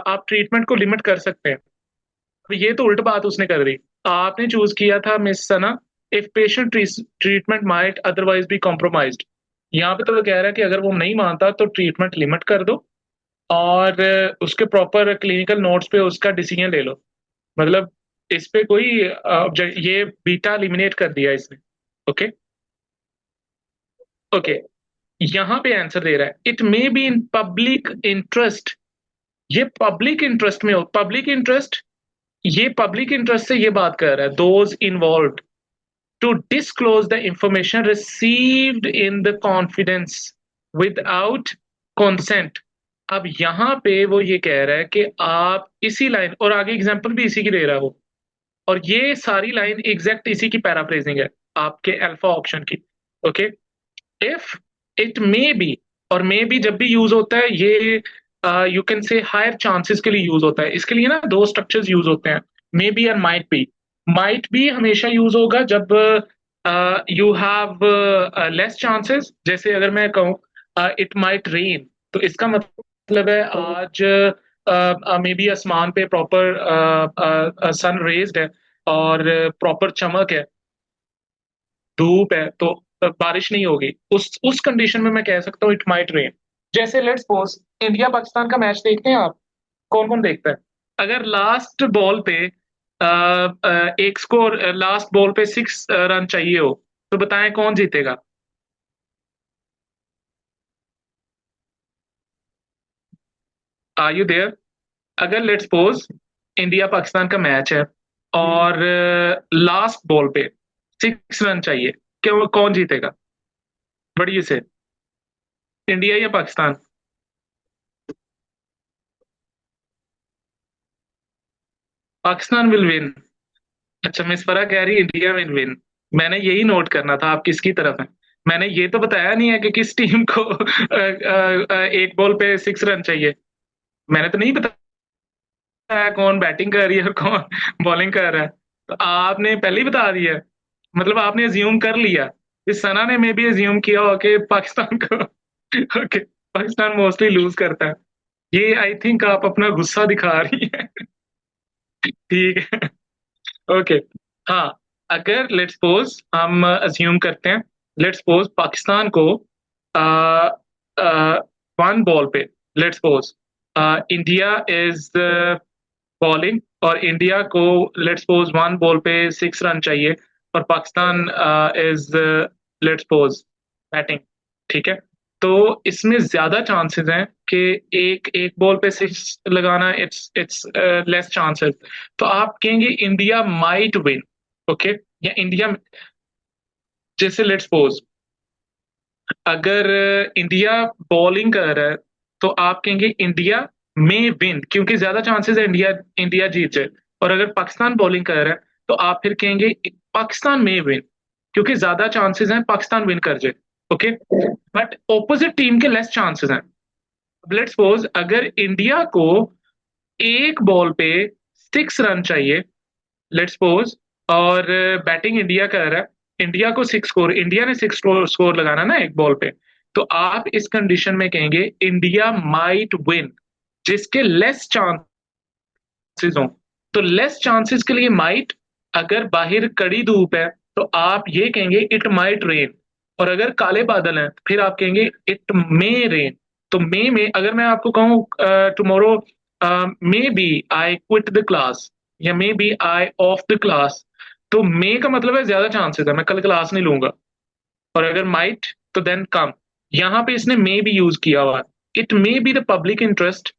आप ट्रीटमेंट को लिमिट कर सकते हैं। तो ये तो उल्ट बात उसने कर दी। आपने चूज किया था miss Sana, if patient treatment might otherwise be compromised. यहाँ पे तो वो कह रहा है कि अगर वो नहीं मानता तो ट्रीटमेंट लिमिट कर दो और उसके प्रॉपर क्लिनिकल नोट्स पे उसका डिसीजन ले लो। मतलब इस पे कोई ये बीटा एलिमिनेट कर दिया इसने। ओके ओके, यहां पे आंसर दे रहा है it may be in public interest. ये पब्लिक इंटरेस्ट में हो, पब्लिक इंटरेस्ट, ये पब्लिक इंटरेस्ट से ये बात कर रहा है, those involved to disclose the information received in the confidence without consent। अब यहां पे वो ये कह रहा है कि आप इसी लाइन, और आगे एग्जांपल भी इसी की दे रहा है वो, और ये सारी लाइन एग्जैक्ट इसी की पैराफ्रेजिंग है आपके अल्फा ऑप्शन की। Okay, if it may be, और मे बी जब भी यूज होता है ये you can say higher chances के लिए यूज होता है। इसके लिए ना दो स्ट्रक्चर्स यूज होते हैं, may be and might be. Might be हमेशा यूज होगा जब यू हैव लेस चांसेस। जैसे अगर मैं कहूँ इट माइट रेन, तो इसका मतलब है आज मे बी आसमान पे प्रॉपर सन रेज्ड है और प्रॉपर चमक है, धूप है, तो बारिश नहीं होगी। उस कंडीशन में मैं कह सकता हूँ इट माइट रेन। जैसे लेट्स सपोज इंडिया पाकिस्तान का मैच देखते हैं आप, कौन कौन देखता है? अगर लास्ट बॉल पे एक स्कोर, लास्ट बॉल पे 6 रन चाहिए हो, तो बताएं कौन जीतेगा? Are you there? अगर लेट्स सपोज इंडिया पाकिस्तान का मैच है और लास्ट बॉल पे 6 रन चाहिए, क्यों, कौन जीतेगा? बढ़िए से, इंडिया या पाकिस्तान? Pakistan will win. अच्छा, मिस फरा कह रही इंडिया विल विन। मैंने यही नोट करना था आप किसकी तरफ है। मैंने ये तो बताया नहीं है कि किस टीम को एक बॉल पे 6 रन चाहिए। मैंने तो नहीं बताया कौन बैटिंग कर रही है और कौन बॉलिंग कर रहा है। तो आपने पहले ही बता दिया, मतलब आपने अज्यूम कर लिया। इस सना ने मे भी अज्यूम किया हो कि पाकिस्तान को ओके, पाकिस्तान मोस्टली लूज करता है। ये आई थिंक आप अपना गुस्सा दिखा रही है। ठीक है, ओके। हाँ, अगर लेट्स सपोज हम अज्यूम करते हैं, लेट्स सपोज पाकिस्तान को वन बॉल पे, let's suppose India is bowling और इंडिया को लेट्स सपोज वन बॉल पे 6 रन चाहिए, और Pakistan is let's suppose batting. ठीक है, तो इसमें ज्यादा चांसेस हैं कि एक एक बॉल पे 6 लगाना, इट्स लेस चांसेस। तो आप कहेंगे इंडिया माइट विन। ओके, या इंडिया, जैसे लेट्स सपोज अगर इंडिया बॉलिंग कर रहा है तो आप कहेंगे इंडिया में विन, क्योंकि ज्यादा चांसेस है इंडिया इंडिया जीत जाए। और अगर पाकिस्तान बॉलिंग कर रहा है तो आप फिर कहेंगे पाकिस्तान में विन, क्योंकि ज्यादा चांसेस हैं पाकिस्तान विन कर जाए। ओके, बट ऑपोजिट टीम के लेस चांसेस हैं। लेट्स सपोज अगर इंडिया को एक बॉल पे 6 रन चाहिए, लेट्स सपोज, और बैटिंग इंडिया कर रहा है, इंडिया को 6 स्कोर, इंडिया ने 6 स्कोर लगाना ना एक बॉल पे, तो आप इस कंडीशन में कहेंगे इंडिया माइट विन, जिसके लेस चांसेस हो। तो लेस चांसेस के लिए माइट, अगर बाहर कड़ी धूप है तो आप ये कहेंगे इट माइट रेन, और अगर काले बादल हैं फिर आप कहेंगे इट मे रेन। तो मे में अगर मैं आपको कहूँ tomorrow maybe I quit the class, या maybe I off the class, तो मे का मतलब है ज्यादा चांसेस है मैं कल क्लास नहीं लूंगा। और अगर माइट तो देन कम। यहां पे इसने मे भी यूज किया हुआ है। It may be the public interest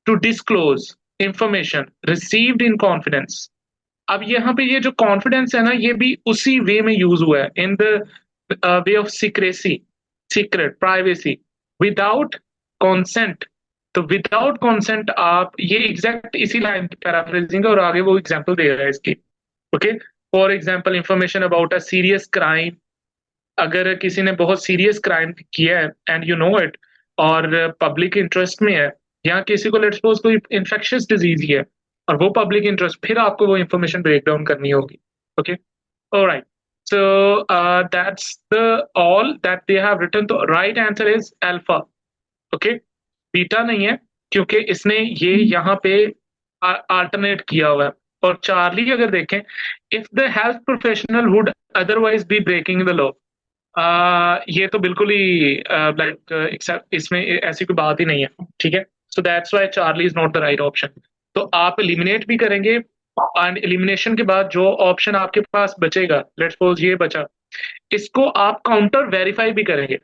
to disclose information received in confidence. अब यहाँ पे ये जो कॉन्फिडेंस है ना, ये भी उसी वे में यूज हुआ है, in the way of secrecy, secret, privacy, without consent. तो विदाउट कॉन्सेंट आप ये एग्जैक्ट इसी लाइन की पैराफ्रेजिंग है, और आगे वो एग्जांपल दे रहा है इसकी। Okay, for example information about a serious crime. अगर किसी ने बहुत सीरियस क्राइम किया है एंड यू नो इट, और पब्लिक इंटरेस्ट में है, या किसी को लेट्स सपोज कोई इन्फेक्शियस डिजीज ही है और वो पब्लिक इंटरेस्ट, फिर आपको वो इंफॉर्मेशन ब्रेक डाउन करनी होगी। Okay, alright, so that's the all that they have written. तो right answer is alpha. Okay, beta नहीं है, क्योंकि इसने ये यहाँ पे अल्टरनेट किया हुआ है। और चार्ली अगर देखें, if the health professional would otherwise be breaking the law, ये तो बिल्कुल ही लाइक इसमें ऐसी कोई बात ही नहीं है। ठीक है, so that's why Charlie is not the right option. तो आप एलिमिनेट भी करेंगे एंड एलिमिनेशन के बाद जो ऑप्शन आपके पास बचेगा, लेट्स सपोज ये बचा, इसको आप काउंटर वेरीफाई भी करेंगे।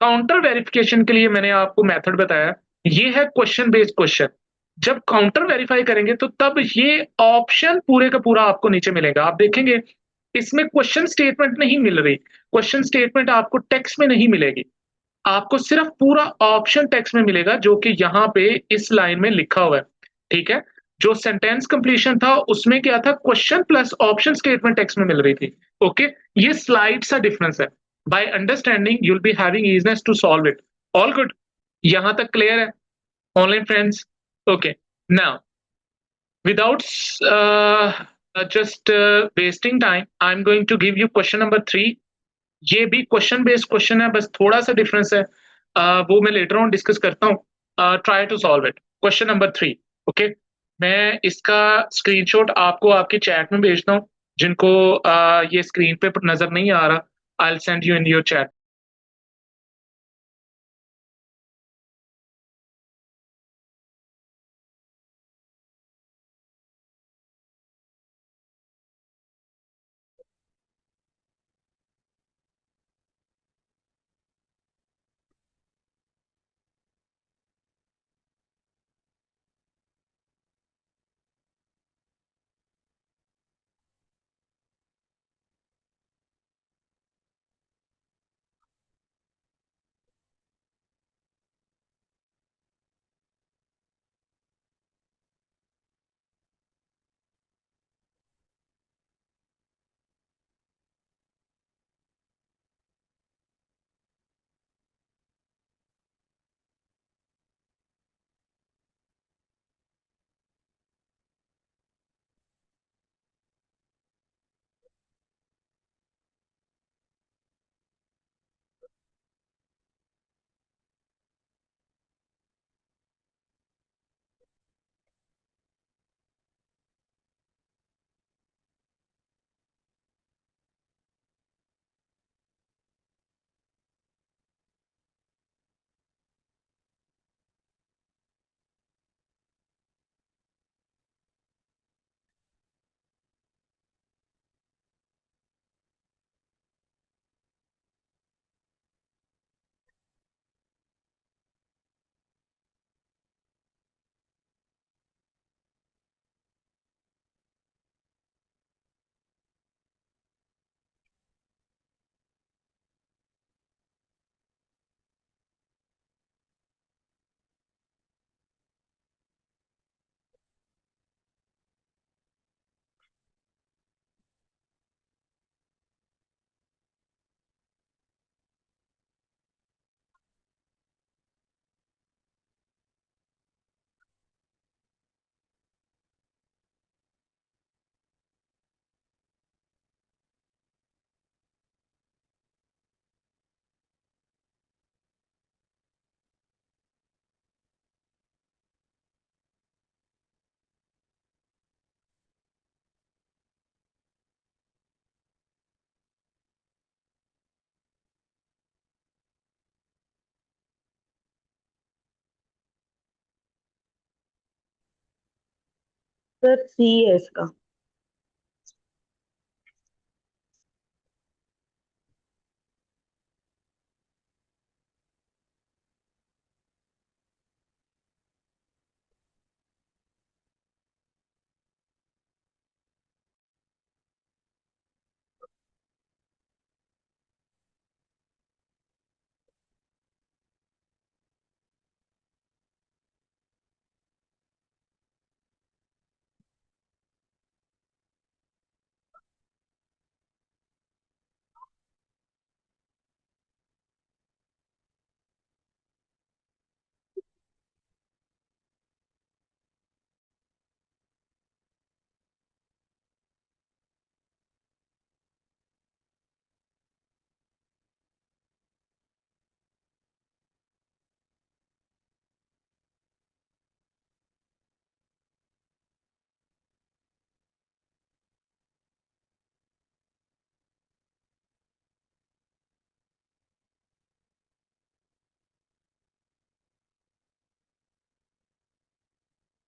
काउंटर वेरिफिकेशन के लिए मैंने आपको मेथड बताया, ये है क्वेश्चन बेस्ड क्वेश्चन। जब काउंटर वेरीफाई करेंगे तो तब ये ऑप्शन पूरे का पूरा आपको नीचे मिलेगा। आप देखेंगे इसमें क्वेश्चन स्टेटमेंट नहीं मिल रही, क्वेश्चन स्टेटमेंट आपको टेक्स्ट में नहीं मिलेगी, आपको सिर्फ पूरा ऑप्शन टेक्स्ट में मिलेगा जो कि यहाँ पे इस लाइन में लिखा हुआ है। ठीक है, जो सेंटेंस कंप्लीशन था उसमें क्या था, question plus option statement text में मिल रही थी। ओके, ये स्लाइड सा डिफरेंस है। By understanding you will be having easiness to solve it. All good, यहां तक क्लियर है online friends? Okay, now without just wasting time, I'm going to give you question number 3। ये भी question based question है, बस थोड़ा सा difference है। वो मैं लेटर ऑन डिस्कस करता हूँ। Try to solve it. Question number 3। Okay, मैं इसका स्क्रीनशॉट आपको आपके चैट में भेजता हूँ, जिनको ये स्क्रीन पे नजर नहीं आ रहा, I will send you in your chat. Sir see है इसका।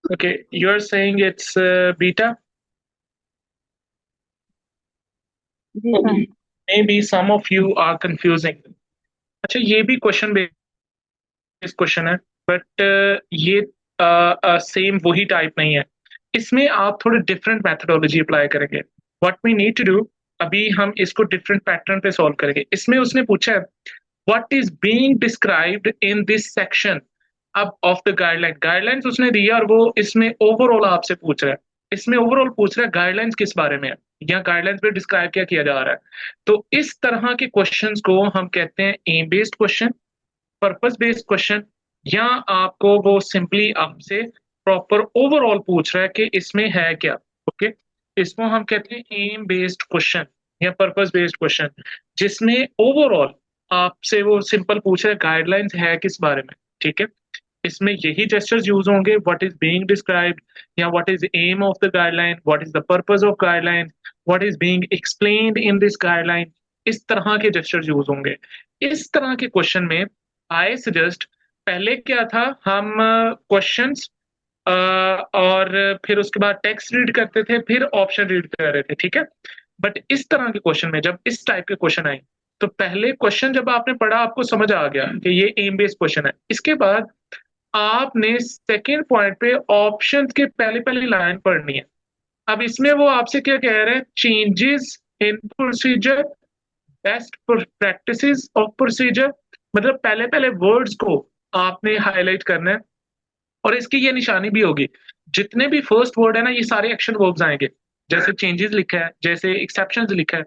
Okay, you are saying it's beta? जी sir. maybe some of you are confusing. अच्छा, ये भी क्वेश्चन बेस्ड क्वेश्चन है, बट ये सेम वही टाइप नहीं है। इसमें आप थोड़े डिफरेंट मेथडोलॉजी अप्लाई करेंगे। What we need to do, अभी हम इसको डिफरेंट पैटर्न पे सॉल्व करेंगे। इसमें उसने पूछा है what is being described in this section अब ऑफ द गाइडलाइन। गाइडलाइंस उसने दिया और वो इसमें ओवरऑल आपसे पूछ रहा है। इसमें ओवरऑल पूछ रहा है गाइडलाइंस किस बारे में है, या गाइडलाइंस पे डिस्क्राइब क्या किया जा रहा है। तो इस तरह के क्वेश्चंस को हम कहते हैं aim based question, purpose based question, या आपको वो सिंपली आपसे प्रॉपर ओवरऑल पूछ रहा है कि इसमें है क्या। ओके, इसको हम कहते हैं एम बेस्ड क्वेश्चन या पर्पस बेस्ड क्वेश्चन, जिसमें ओवरऑल आपसे वो सिंपल पूछ रहा है गाइडलाइंस है किस बारे में। ठीक है, इसमें यही जेस्चर्स यूज होंगे, व्हाट इज बीइंग डिस्क्राइब्ड, या what is aim of the guideline, what is the purpose of guideline, what is being explained in this guideline. इस तरह के जेस्चर्स यूज होंगे। इस तरह के क्वेश्चन में आई सजेस्ट, पहले क्या था, हम क्वेश्चंस और फिर उसके बाद टेक्स्ट रीड करते थे, फिर ऑप्शन रीड कर रहे थे। ठीक है, बट इस तरह के क्वेश्चन में जब इस टाइप के क्वेश्चन आए, तो पहले क्वेश्चन जब आपने पढ़ा आपको समझ आ गया कि ये एम बेस्ड क्वेश्चन है। इसके बाद आपने सेकेंड पॉइंट पे ऑप्शन के पहले पहली लाइन पढ़नी है। अब इसमें वो आपसे क्या कह रहे हैं, changes in procedure, best practices of procedure. मतलब पहले पहले वर्ड्स को आपने हाईलाइट करना है, और इसकी ये निशानी भी होगी, जितने भी फर्स्ट वर्ड है ना, ये सारे एक्शन वर्ब्स आएंगे। जैसे चेंजेस लिखा है, जैसे एक्सेप्शंस लिखा है,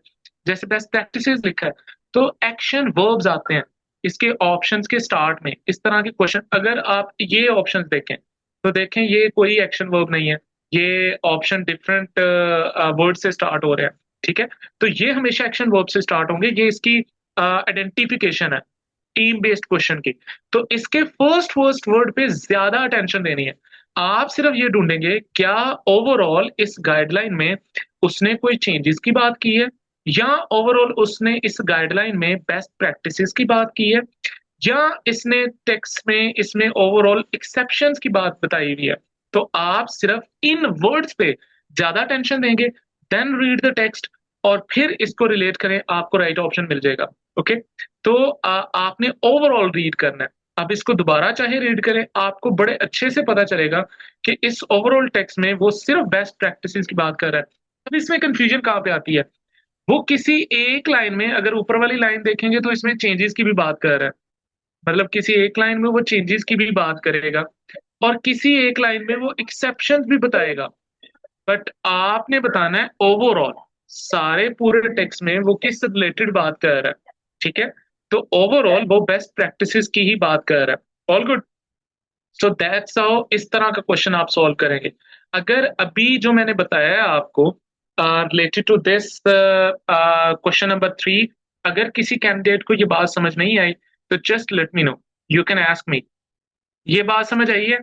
जैसे बेस्ट प्रैक्टिसेस लिखा है, तो एक्शन वर्ब्स आते हैं इसके ऑप्शंस के स्टार्ट में। इस तरह के क्वेश्चन अगर आप ये ऑप्शंस देखें, तो देखें ये कोई एक्शन वर्ब नहीं है, ये ऑप्शन डिफरेंट वर्ड से स्टार्ट हो रहे हैं। ठीक है, तो ये हमेशा एक्शन वर्ब से स्टार्ट होंगे, ये इसकी आइडेंटिफिकेशन है टीम बेस्ड क्वेश्चन की। तो इसके फर्स्ट वर्ड पे ज्यादा अटेंशन देनी है। आप सिर्फ ये ढूंढेंगे क्या ओवरऑल इस गाइडलाइन में उसने कोई चेंजेस की बात की है, या ओवरऑल उसने इस गाइडलाइन में बेस्ट प्रैक्टिसेस की बात की है, या इसने टेक्स्ट में इसमें ओवरऑल एक्सेप्शंस की बात बताई हुई है। तो आप सिर्फ इन वर्ड्स पे ज्यादा टेंशन देंगे, देन रीड द टेक्स्ट, और फिर इसको रिलेट करें, आपको राइट ऑप्शन मिल जाएगा। ओके, तो आपने ओवरऑल रीड करना है। अब इसको दोबारा चाहे रीड करें, आपको बड़े अच्छे से पता चलेगा कि इस ओवरऑल टेक्स्ट में वो सिर्फ बेस्ट प्रैक्टिसेस की बात कर रहा है। अब इसमें कंफ्यूजन कहाँ पे आती है, वो किसी एक लाइन में, अगर ऊपर वाली लाइन देखेंगे तो इसमें चेंजेस की भी बात कर रहा है, मतलब किसी एक लाइन में वो चेंजेस की भी बात करेगा, और किसी एक लाइन में वो एक्सेप्शन भी बताएगा। बट आपने बताना है ओवरऑल सारे पूरे टेक्स्ट में वो किस रिलेटेड बात कर रहा है। ठीक है, तो ओवरऑल वो बेस्ट प्रैक्टिसेस की ही बात कर रहा है। All good, so that's how इस तरह का क्वेश्चन आप सॉल्व करेंगे। अगर अभी जो मैंने बताया है आपको related to this question number 3, अगर किसी कैंडिडेट को ये बात समझ नहीं आई, तो just let me no, you can ask मी। ये बात समझ आई है?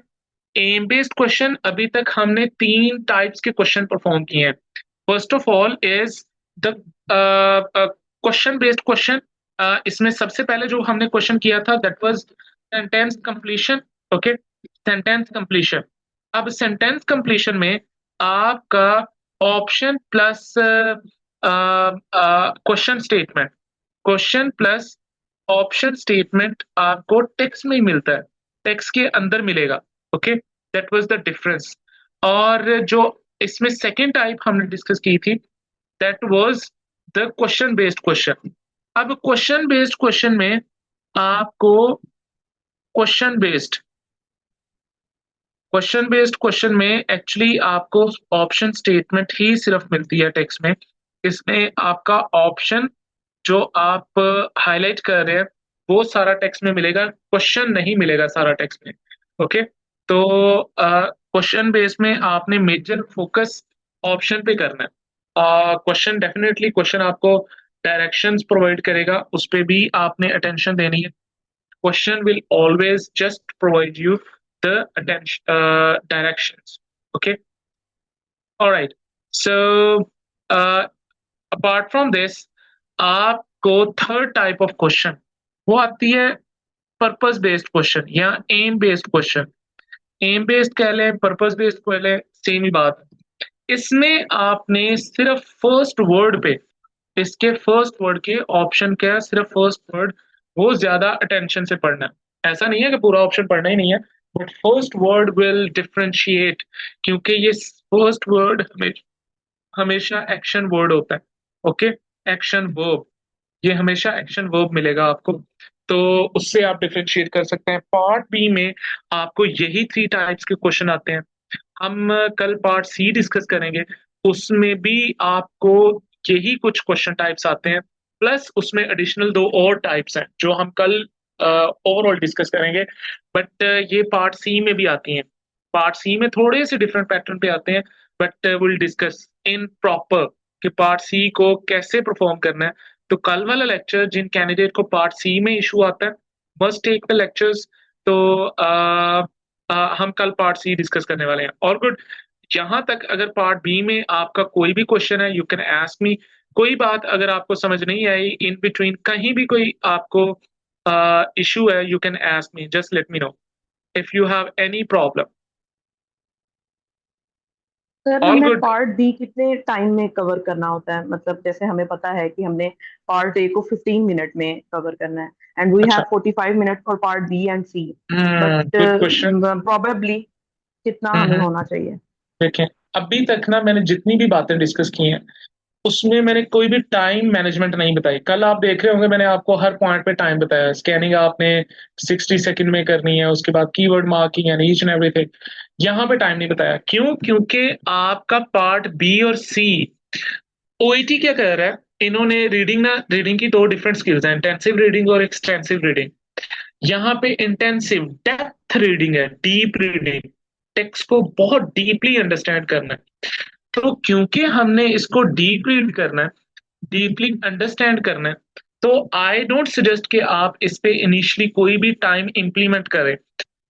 एम बेस्ड क्वेश्चन, अभी तक हमने 3 टाइप्स के क्वेश्चन परफॉर्म किए हैं। First of all is the question based question. इसमें सबसे पहले जो हमने क्वेश्चन किया था that was sentence completion. Okay, sentence completion. अब सेंटेंस कंप्लीशन में आपका option plus question statement, question plus option statement आपको टेक्स्ट में ही मिलता है, टेक्स्ट के अंदर मिलेगा। Okay, that was the difference. और जो इसमें सेकेंड टाइप हमने डिस्कस की थी that was the question based question. अब क्वेश्चन बेस्ड क्वेश्चन में आपको क्वेश्चन बेस्ड क्वेश्चन में एक्चुअली आपको ऑप्शन स्टेटमेंट ही सिर्फ मिलती है टेक्स्ट में। इसमें आपका ऑप्शन जो आप हाईलाइट कर रहे हैं वो सारा टेक्स्ट में मिलेगा, क्वेश्चन नहीं मिलेगा सारा टेक्स्ट में। ओके, तो क्वेश्चन बेस में आपने मेजर फोकस ऑप्शन पे करना है। क्वेश्चन डेफिनेटली क्वेश्चन आपको डायरेक्शंस प्रोवाइड करेगा, उस पर भी आपने अटेंशन देनी है। Question will always just provide you the attention directions. Okay, alright, so apart from this आपको थर्ड टाइप ऑफ क्वेश्चन वो आती है पर्पस बेस्ड क्वेश्चन या aim based question. Aim based कह लें, पर्पस बेस्ड कह लें, सेम ही बात है। इसमें आपने सिर्फ फर्स्ट वर्ड पे इसके फर्स्ट वर्ड के ऑप्शन क्या है, सिर्फ फर्स्ट वर्ड वो ज्यादा अटेंशन से पढ़ना है। ऐसा नहीं है कि पूरा ऑप्शन पढ़ना ही नहीं है, but first word will differentiate, क्योंकि ये फर्स्ट वर्ड हमेशा एक्शन वर्ड होता है। ओके, एक्शन वर्ब, ये हमेशा एक्शन वर्ब मिलेगा आपको, तो उससे आप डिफरेंशिएट कर सकते हैं। पार्ट बी में आपको यही 3 टाइप्स के क्वेश्चन आते हैं। हम कल पार्ट सी डिस्कस करेंगे, उसमें भी आपको यही कुछ क्वेश्चन टाइप्स आते हैं, प्लस उसमें एडिशनल 2 और टाइप्स हैं जो हम कल ओवरऑल डिस्कस करेंगे। बट ये पार्ट सी में भी आती हैं। पार्ट सी में थोड़े से डिफरेंट पैटर्न पे आते हैं, but will discuss in proper कि पार्ट सी को कैसे परफॉर्म करना है। तो कल वाला लेक्चर जिन कैंडिडेट को पार्ट सी में इशू आता है, मस्ट टेक द लेक्चर्स। तो हम कल पार्ट सी डिस्कस करने वाले हैं। और गुड, जहां तक अगर पार्ट बी में आपका कोई भी क्वेश्चन है, यू कैन आस्क मी। कोई बात अगर आपको समझ नहीं आई, इन बिटवीन कहीं भी कोई आपको इशू है, you can ask me, just let me know if you have any problem. Sir all हमें गुड। पार्ट बी कितने टाइम में कवर करना होता है? मतलब जैसे हमें पता है कि हमने पार्ट ए को 15 मिनट में कवर करना है, एंड वी हैव अच्छा, 45 minute for part B and C, but good question. Probably कितना हमें होना चाहिए? देखें, अभी तक ना मैंने जितनी भी बातें डिस्कस की हैं, उसमें मैंने कोई भी टाइम मैनेजमेंट नहीं बताई। कल आप देख रहे होंगे मैंने आपको हर पॉइंट पे टाइम बताया। स्कैनिंग आपने 60 सेकंड में करनी है, उसके बाद keyword marking and each and everything. यहाँ पे टाइम नहीं बताया, क्यों? क्योंकि आपका पार्ट बी और सी, ओईटी क्या कह रहा है, इन्होंने रीडिंग ना, रीडिंग की 2 डिफरेंट स्किल्स हैं, इंटेंसिव रीडिंग और एक्सटेंसिव रीडिंग। यहाँ पे इंटेंसिव डेप्थ रीडिंग है, डीप रीडिंग, टेक्स्ट को बहुत डीपली अंडरस्टैंड करना है। तो क्योंकि हमने इसको डीप रीड करना है, डीपली अंडरस्टैंड करना है, तो आई डोंट सजेस्ट कि आप इस पे इनिशियली कोई भी टाइम इंप्लीमेंट करें।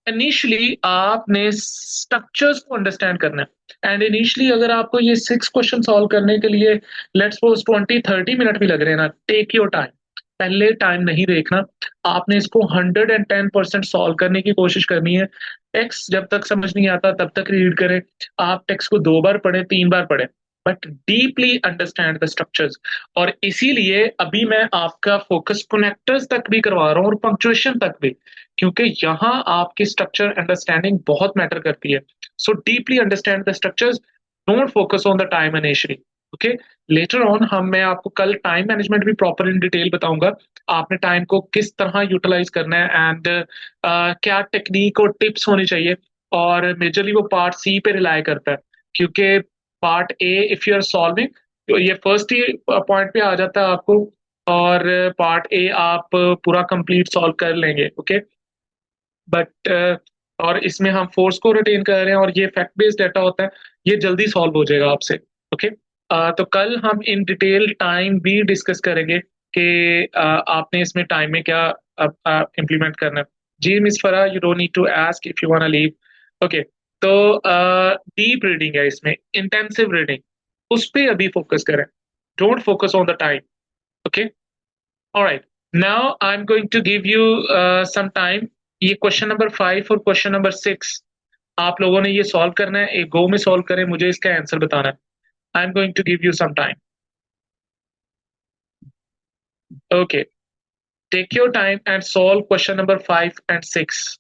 इनिशियली आपने स्ट्रक्चर्स को अंडरस्टैंड करना है, एंड इनिशियली अगर आपको ये 6 क्वेश्चन सॉल्व करने के लिए लेट्स सपोज 20-30 मिनट भी लग रहे हैं ना, टेक योर टाइम। पहले टाइम नहीं देखना, आपने इसको 110% सॉल्व करने की कोशिश करनी है। टेक्स्ट जब तक समझ नहीं आता तब तक रीड करें। आप टेक्स्ट को 2 बार पढ़े, 3 बार पढ़े, but deeply understand the structures. और इसीलिए अभी मैं आपका फोकस कनेक्टर्स तक भी करवा रहा हूँ और पंक्चुएशन तक भी, क्योंकि यहाँ आपकी स्ट्रक्चर अंडरस्टैंडिंग बहुत मैटर करती है। So deeply understand the structures, don't focus on the time initially. Okay, later on मैं आपको कल टाइम मैनेजमेंट भी प्रॉपर इन डिटेल बताऊंगा, आपने टाइम को किस तरह यूटिलाइज करना है, एंड क्या टेक्निक और टिप्स होनी चाहिए। और मेजरली वो पार्ट सी पे रिलाई करता है, क्योंकि part A if you are solving, तो ये फर्स्ट ही पॉइंट पे आ जाता है आपको, और पार्ट ए आप पूरा कंप्लीट सॉल्व कर लेंगे। ओके, बट और इसमें हम फोर्स को रिटेन कर रहे हैं और ये फैक्ट बेस्ड डाटा होता है, ये जल्दी सॉल्व हो जाएगा आपसे। ओके, तो कल हम इन डिटेल टाइम भी डिस्कस करेंगे कि आपने इसमें टाइम में क्या इम्प्लीमेंट करना है। जी miss Farah, you don't need to ask if you want to leave. Okay, तो डीप रीडिंग है इसमें, इंटेंसिव रीडिंग, उस पे अभी फोकस करें, don't focus on the time. Okay, alright, now I am going to give you some time. ये question number 5 और question number 6 आप लोगों ने ये सॉल्व करना है, एक गो में सॉल्व करें, मुझे इसका आंसर बताना है। I am going to give you some time. Okay, take your time and solve question number 5 and 6।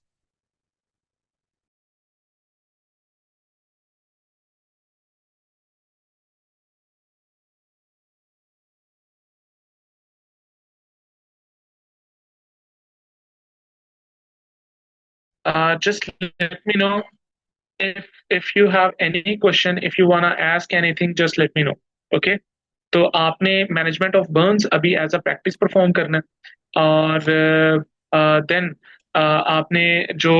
Just let me know if you have any question, if you wanna ask anything, just let me know. Okay, तो आपने management of Burns अभी as a practice perform करना है, और then आपने जो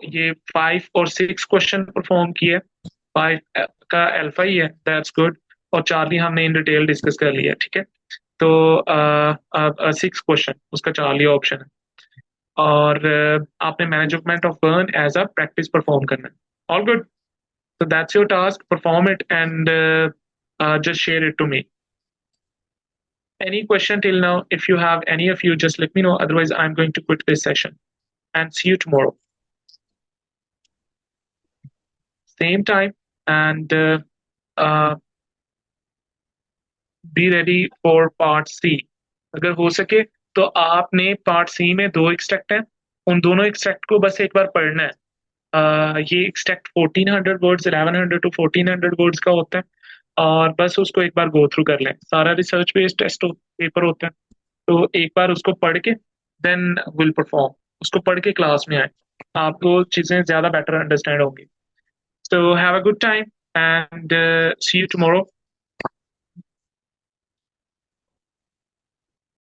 ये 5 और 6 क्वेश्चन परफॉर्म किए, 5 का अल्फा ही है, दैट्स गुड। और चार्ली हमने इन डिटेल डिस्कस कर लिया, ठीक है। तो 6 क्वेश्चन उसका चार्ली ऑप्शन है, और आपने management of burn as a practice perform करना है। All good, so that's your task, perform it, and just share it to me. Any question till now? If you have any of you, just let me know. Otherwise, I'm going to quit this session and see you tomorrow. Same time, and uh, be ready for part C. अगर हो सके तो आपने part सी में 2 extract हैं, उन दोनों extract को बस एक बार पढ़ना है। ये एक्सट्रैक्ट 1400 वर्ड्स, 1100 टू 1400 वर्ड्स का होता है, और बस उसको एक बार गो थ्रू कर लें। सारा रिसर्च बेस्ड टेस्ट पेपर होता है, तो एक बार उसको पढ़ के देन विल परफॉर्म। उसको पढ़ के क्लास में आए, आपको चीजें ज्यादा बेटर अंडरस्टैंड होंगी। So have a good time and see you tomorrow.